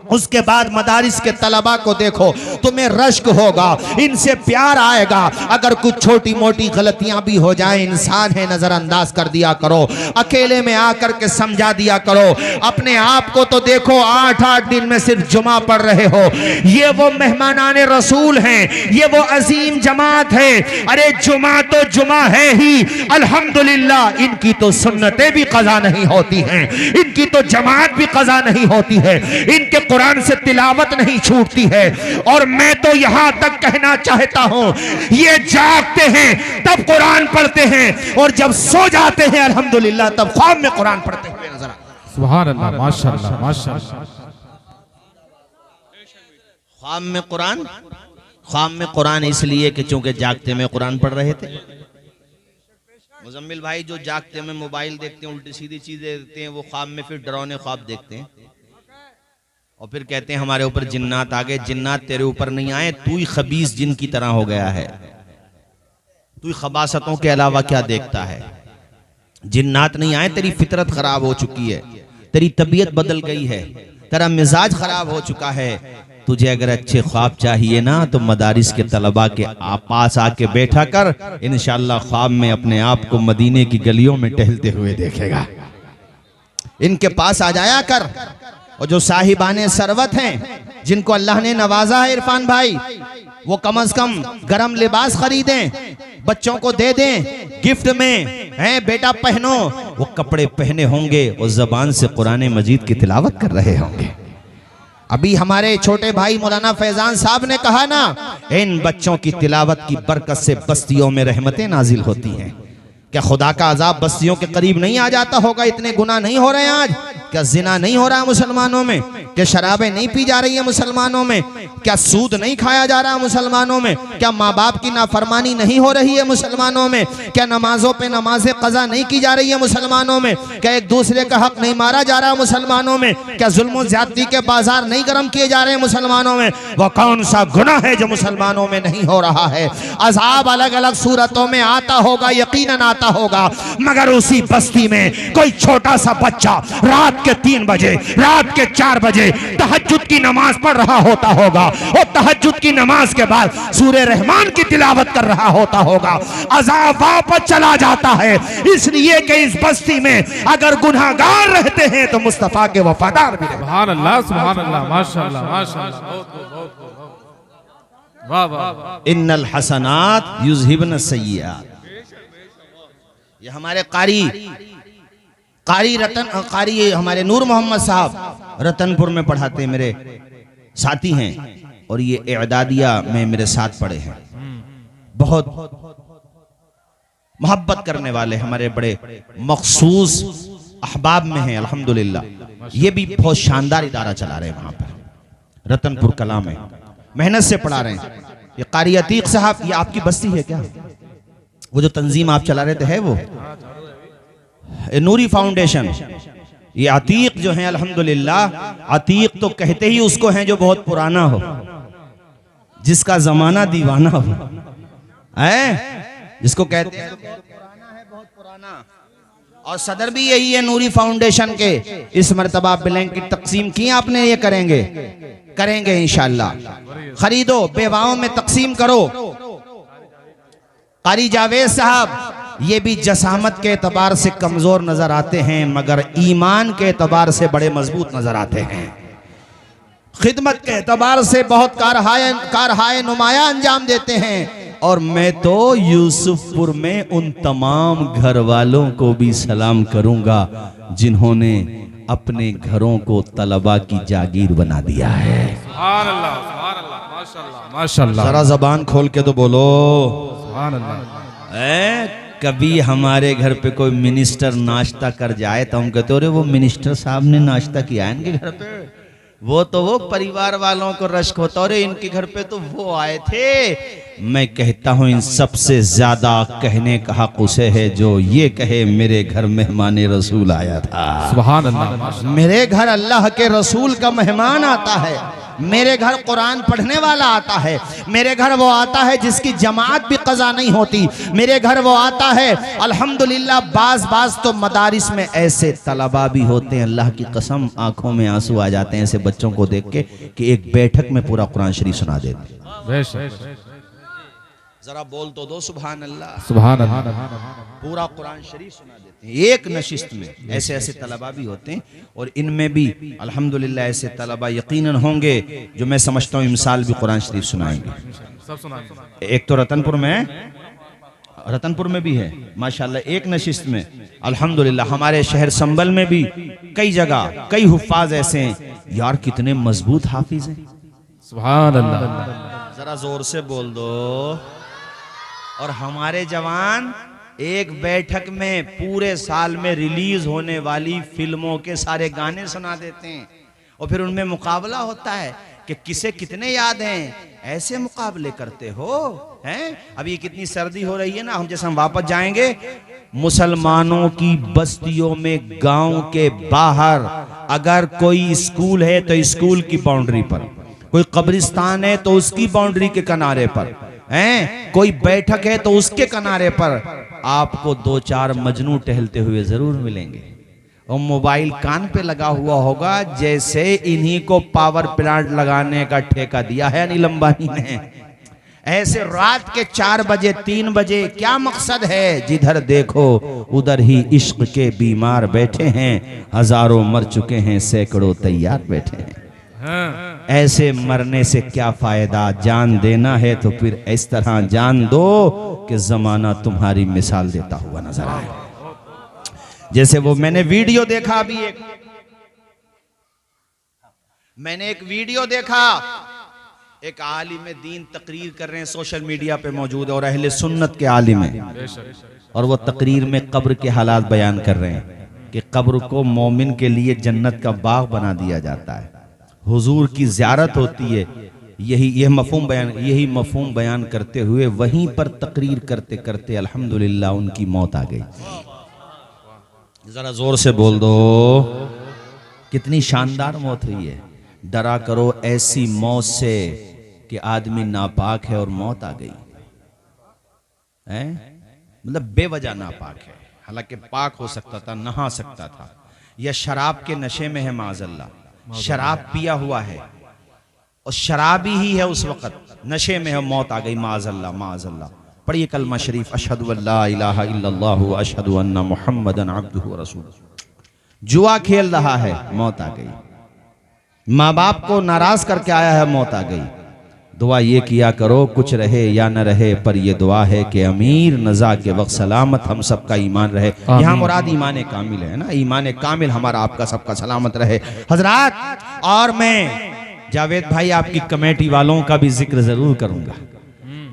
उसके बाद मदारिस के तलबा को देखो, तुम्हें रश्क होगा, इनसे प्यार आएगा। अगर कुछ छोटी मोटी गलतियां भी हो जाएं, इंसान है, नजरअंदाज कर दिया करो, अकेले में आकर के समझा दिया करो। अपने आप को तो देखो, 8-8 दिन में सिर्फ जुमा पढ़ रहे हो। ये वो मेहमानाने रसूल हैं, ये वो अजीम जमात है। अरे जुमा तो जुमा है ही, अल्हम्दुलिल्लाह। इनकी तो सुन्नतें भी कज़ा नहीं होती हैं, इनकी तो जमात भी कज़ा नहीं होती है, इनके कुरान से तिलावत नहीं छूटती है। और मैं तो यहां तक कहना चाहता हूं, ये जागते हैं तब कुरान पढ़ते हैं, और जब सो जाते हैं अल्हम्दुलिल्लाह तब ख्वाब में कुरान पढ़ते हुए नजर आते हैं। सुभान अल्लाह, माशाअल्लाह, माशाअल्लाह। ख्वाब में कुरान इसलिए कि चूंकि जागते में कुरान पढ़ रहे थे। मुजम्मिल भाई जो जागते में मोबाइल देखते हैं, उल्टी सीधी चीजें देखते हैं, वो ख्वाब में फिर डरावने ख्वाब देखते हैं और फिर कहते हैं हमारे ऊपर जिन्नात आ गए। जिन्नात तेरे ऊपर नहीं आए, तू ही खबीस जिन की तरह हो गया है, तू ही खबासतों के अलावा क्या देखता है। जिन्नात नहीं आए, तेरी फितरत खराब हो चुकी है, तेरी तबीयत बदल गई है, तेरा मिजाज खराब हो चुका है। तुझे अगर अच्छे ख्वाब चाहिए ना, तो मदारिस के तलबा के पास आके बैठा कर, इंशाअल्लाह ख्वाब में अपने आप को मदीने की गलियों में टहलते हुए देखेगा। इनके पास आ जाया कर, और जो साहिबाने सरवत हैं, जिनको अल्लाह ने नवाजा है इरफान भाई, वो कम से कम गरम लिबास खरीदें, बच्चों को दे दें गिफ्ट में, हैं बेटा पहनो। वो कपड़े पहने होंगे और जबान से कुरान मजीद की तिलावत कर रहे होंगे। अभी हमारे छोटे भाई मौलाना फैजान साहब ने कहा ना, इन बच्चों की तिलावत की बरकत से बस्तियों में रहमतें नाजिल होती हैं। क्या खुदा का अजाब बस्तियों के करीब नहीं आ जाता होगा? इतने गुनाह नहीं हो रहे हैं आज? क्या जिना नहीं हो रहा है मुसलमानों में? क्या शराबें नहीं पी जा रही है मुसलमानों में? क्या सूद नहीं खाया जा रहा है मुसलमानों में? क्या माँ बाप की नाफरमानी नहीं हो रही है मुसलमानों में? क्या नमाजों पे नमाजें कज़ा नहीं की जा रही है मुसलमानों में? क्या एक दूसरे का हक नहीं मारा जा रहा है मुसलमानों में? क्या जुल्म ज्यादती के बाजार नहीं गर्म किए जा रहे हैं मुसलमानों में? वह कौन सा गुनाह है जो मुसलमानों में नहीं हो रहा है? अजाब अलग अलग सूरतों में आता होगा, यकीनन आता होगा, मगर उसी बस्ती में कोई छोटा सा बच्चा रात के 3 बजे, रात के 4 बजे तहज्जुद की नमाज पढ़ रहा होता होगा, और तहज्जुद की नमाज के बाद सूरे रहमान की तिलावत कर रहा होता होगा। अजाब वापस चला जाता है, इसलिए कि इस बस्ती में अगर गुनाहगार रहते हैं तो मुस्तफा के वफादार भी रहते हैं। सुभान अल्लाह, सुभान अल्लाह, माशाअल्लाह, माशाअल्लाह, वाह वाह। इन्नल हसनात युज़हिबन सय्यिआत। ये हमारे कारी हमारे नूर मोहम्मद साहब रतनपुर में पढ़ाते हैं, मेरे साथी हैं, और ये एदादिया में मेरे साथ पढ़े हैं। बहुत मोहब्बत करने वाले हमारे बड़े मखसूस अहबाब में हैं अल्हम्दुलिल्लाह। ये भी बहुत शानदार इदारा चला रहे हैं वहां पर रतनपुर कला में, मेहनत से पढ़ा रहे हैं। ये कारी अतीक साहब, ये आपकी बस्ती है क्या? वो जो तंजीम आप चला रहे थे है वो नूरी फाउंडेशन। ये अतीक जो है अल्हम्दुलिल्लाह, अतीक तो कहते ही उसको हैं जो बहुत पुराना हो, जिसका जमाना दीवाना हो, है जिसको कहते हैं पुराना है, बहुत पुराना। और सदर भी यही है नूरी फाउंडेशन के। इस मर्तबा ब्लैंकेट तकसीम की आपने, ये करेंगे इंशाअल्लाह। खरीदो, बेवाओं में तकसीम करो। कारी जावेद साहब, ये भी जसामत के एतबार से कमजोर नजर आते हैं, मगर ईमान के एतबार से बड़े मजबूत नजर आते हैं। खिदमत के एतबार से बहुत कारहाय नुमाया अंजाम देते हैं। और मैं तो यूसुफपुर में उन तमाम घर वालों को भी सलाम करूंगा जिन्होंने अपने घरों को तलबा की जागीर बना दिया है। सुभान अल्लाह, सुभान अल्लाह, माशाअल्लाह, माशाअल्लाह। जरा जबान खोल के तो बोलो सुभान अल्लाह। कभी हमारे घर पे कोई मिनिस्टर नाश्ता कर जाए तो हम कहते अरे वो मिनिस्टर साहब ने नाश्ता किया है इनके घर पे, वो तो वो परिवार वालों को रश्क होता, अरे इनके घर पे तो वो आए थे। मैं कहता हूं इन सबसे ज्यादा कहने का हक उसे है जो ये कहे मेरे घर मेहमान रसूल आया था। सुभान अल्लाह। मेरे घर अल्लाह के रसूल का मेहमान आता है, मेरे घर कुरान पढ़ने वाला आता है, मेरे घर वो आता है जिसकी जमात भी कज़ा नहीं होती, मेरे घर वो आता है अल्हम्दुलिल्लाह। बाज तो मदारिस में ऐसे तलबा भी होते हैं, अल्लाह की कसम आंखों में आंसू आ जाते हैं ऐसे बच्चों को देख के कि एक बैठक में पूरा कुरान शरीफ सुना देते। जरा बोल तो दो सुभान अल्लाह। सुभान अल्लाह। पूरा कुरान शरीफ सुना देते हैं एक नशिस्त में। ऐसे ऐसे तलबा भी होते हैं और इनमें भी अल्हम्दुलिल्लाह ऐसे तलबा यकीनन होंगे जो मैं समझता हूँ इमसाल भी कुरान शरीफ सुनाएंगे। सब सुना। एक तो रतनपुर में भी है माशाल्लाह एक नशिस्त में अल्हम्दुलिल्लाह। हमारे शहर संबल में भी कई जगह कई हुफ्फाज ऐसे हैं यार, कितने मजबूत हाफिज हैं। सुभान अल्लाह। जरा जोर से बोल दो। और हमारे जवान एक बैठक में पूरे साल में रिलीज होने वाली फिल्मों के सारे गाने सुना देते हैं और फिर उनमें मुकाबला होता है कि किसे कितने याद हैं। ऐसे मुकाबले करते हो हैं। अब ये कितनी सर्दी हो रही है ना, हम जैसे हम वापस जाएंगे मुसलमानों की बस्तियों में गांव के बाहर अगर कोई स्कूल है तो स्कूल की बाउंड्री पर, कोई कब्रिस्तान है तो उसकी बाउंड्री के किनारे पर हैं, कोई बैठक है तो उसके किनारे पर आपको दो चार मजनू टहलते हुए जरूर मिलेंगे और मोबाइल कान पे लगा हुआ होगा जैसे इन्हीं को पावर प्लांट लगाने का ठेका दिया है अनिल अंबानी ने। ऐसे रात के 4 बजे 3 बजे क्या मकसद है, जिधर देखो उधर ही इश्क के बीमार बैठे हैं, हजारों मर चुके हैं सैकड़ों तैयार बैठे हैं। ऐसे मरने से क्या फायदा, जान देना है तो फिर इस तरह जान दो कि जमाना तुम्हारी मिसाल देता हुआ नजर आए। जैसे वो मैंने वीडियो देखा अभी मैंने एक वीडियो देखा, एक आलिम दीन तकरीर कर रहे हैं, सोशल मीडिया पे मौजूद है और अहले सुन्नत के आलिम हैं और वो तकरीर में कब्र के हालात बयान कर रहे हैं कि कब्र को मोमिन के लिए जन्नत का बाग बना दिया जाता है, हुजूर की ज़ियारत होती है। यही मफहूम बयान करते हुए वहीं पर तकरीर करते करते अल्हम्दुलिल्लाह उनकी मौत आ गई। जरा जोर से बोल दो, कितनी शानदार मौत हुई है। डरा करो ऐसी मौत से कि आदमी नापाक है और मौत आ गई है, मतलब बेवजह नापाक है, हालांकि पाक हो सकता था, नहा सकता था, या शराब के नशे में है माज़अल्लाह, शराब पिया हुआ है और शराबी ही है उस वक्त, नशे में है, मौत आ गई, माज़अल्लाह माज़अल्लाह। पढ़िए कलमा शरीफ, अशहदु अल्ला इलाहा इल्लल्लाहु व अशहदु अन्ना मुहम्मदन अब्दुहु व रसूलुहु। जुआ खेल रहा है, मौत आ गई। माँ बाप को नाराज करके आया है, मौत आ गई। दुआ ये किया करो, कुछ रहे या न रहे, पर ये दुआ है कि अमीर नज़ा के वक्त सलामत हम सबका ईमान रहे। यहाँ मुराद ईमान कामिल है ना, ईमान कामिल हमारा आपका सबका सलामत रहे हजरात। और मैं जावेद भाई आपकी कमेटी वालों का भी जिक्र जरूर करूंगा।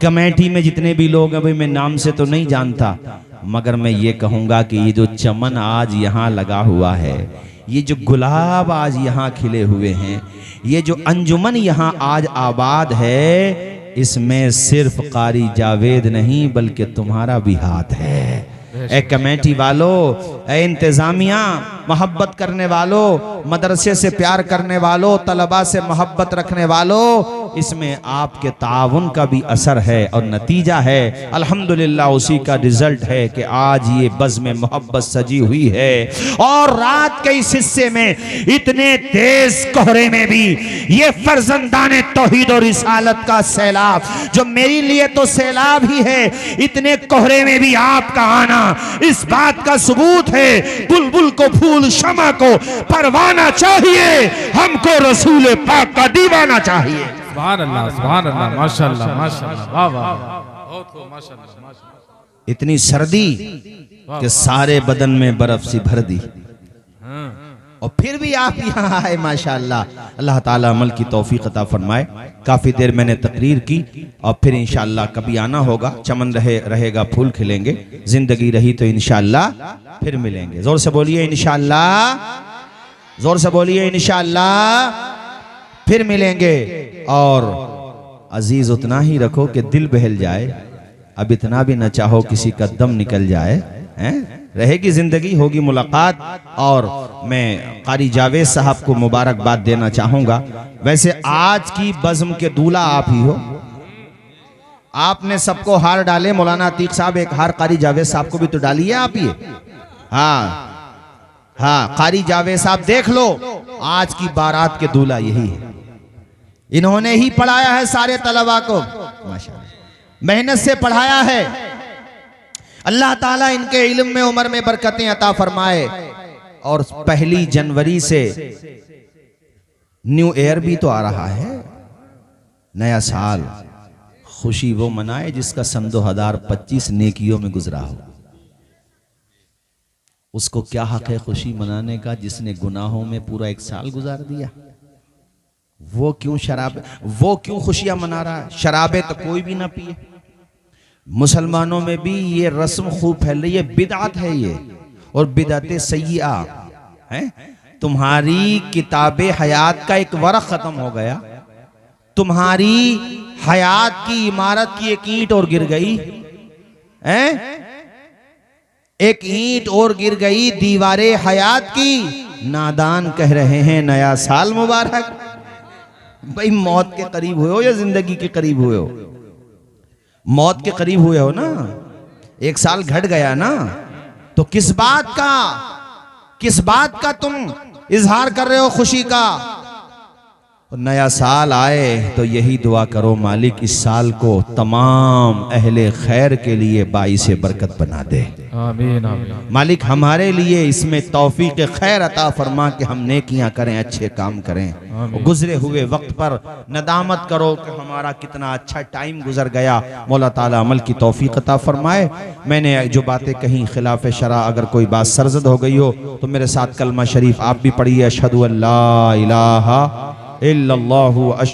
कमेटी में जितने भी लोग, अभी मैं नाम से तो नहीं जानता, मगर मैं ये कहूंगा कि ये जो चमन आज यहाँ लगा हुआ है, ये जो गुलाब आज यहाँ खिले हुए हैं, ये जो अंजुमन यहाँ आज आबाद है, इसमें सिर्फ कारी जावेद नहीं बल्कि तुम्हारा भी हाथ है। ए कमेटी वालों, ए इंतजामिया, मोहब्बत करने वालों, मदरसे से प्यार करने वालों, तलबा से मोहब्बत रखने वालों, इसमें आपके ताउन का भी असर है और नतीजा है अल्हम्दुलिल्लाह। उसी का रिजल्ट है कि आज ये बज़्म मोहब्बत सजी हुई है। और रात के इस हिस्से में इतने तेज कोहरे में भी ये फर्जंदाने तौहीद और रिसालत का सैलाब, जो मेरे लिए तो सैलाब ही है, इतने कोहरे में भी आपका आना इस बात का सबूत है। बुलबुल को फूल, शमा को परवाना चाहिए, हमको रसूल पाक का दीवाना चाहिए। सुभान अल्लाह, सुभान अल्लाह, माशाअल्लाह माशाअल्लाह, वाह वाह, बहुत खूब, माशाअल्लाह माशाअल्लाह। इतनी सर्दी कि सारे बदन में बर्फ सी भर दी और फिर भी आप यहाँ आए, माशाअल्लाह। अल्लाह ताला अमल की तौफीक अता फरमाए। काफ़ी देर मैंने तकरीर की और फिर इंशाअल्लाह कभी आना होगा। चमन रहेगा, फूल खिलेंगे, जिंदगी रही तो इंशाअल्लाह फिर मिलेंगे। जोर से बोलिए इंशाअल्लाह, जोर से बोलिए इंशाअल्लाह फिर मिलेंगे। और अजीज उतना ही रखो कि दिल बहल जाए, अब इतना भी न चाहो किसी का दम निकल जाए। रहेगी जिंदगी, होगी मुलाकात। और मैं कारी जावेद साहब को मुबारकबाद देना चाहूंगा। वैसे आज की बज़्म के दूल्हा आप ही हो, आपने सबको हार डाले। मौलाना अतीक साहब एक हार कारी जावेद साहब को भी तो डाली है आप ही। हाँ हाँ, कारी जावेद साहब देख लो, आज की बारात के दूल्हा यही है। इन्होंने ही पढ़ाया है सारे तलबा को, माशाअल्लाह मेहनत से पढ़ाया है। अल्लाह ताला इनके इल्म में, उम्र में बरकतें अता फरमाए। और 1 जनवरी से न्यू ईयर भी तो आ रहा है, नया साल। खुशी वो मनाए जिसका सन 2025 नेकियों में गुजरा हो। उसको क्या हक है खुशी मनाने का जिसने गुनाहों में पूरा 1 साल गुजार दिया। वो क्यों खुशियां मना रहा है? शराबे तो कोई भी ना पिए। मुसलमानों में भी ये रस्म खूब फैल रही है, बिदअत है ये, और बिदअत सय्यिआ है। तुम्हारी किताबे हयात का एक वरक़ खत्म हो गया, तुम्हारी हयात की इमारत की एक ईंट और गिर गई है, एक ईंट और गिर गई दीवारे हयात की। नादान कह रहे हैं नया साल मुबारक। भाई मौत के करीब हुए हो या जिंदगी के करीब हुए हो? मौत के करीब हुए हो ना, 1 साल घट गया ना, तो किस बात का तुम इजहार कर रहे हो खुशी का? नया साल आए तो यही दुआ करो, मालिक इस साल को तमाम अहले खैर के लिए बाइस बरकत बना दे। आमीन आमीन। मालिक हमारे लिए इसमें तौफीक खैर अता फरमा कि हम नेकियां करें, अच्छे काम करें। गुजरे हुए वक्त पर नदामत करो कि हमारा कितना अच्छा टाइम गुजर गया। मौला ताला अमल की तौफीक अता फरमाए। मैंने जो बातें कहीं खिलाफ शरा अगर कोई बात सरजद हो गई हो तो मेरे साथ कलमा शरीफ आप भी पढ़िए, अशहदु अल्ला इलाहा इल्लल्लाहु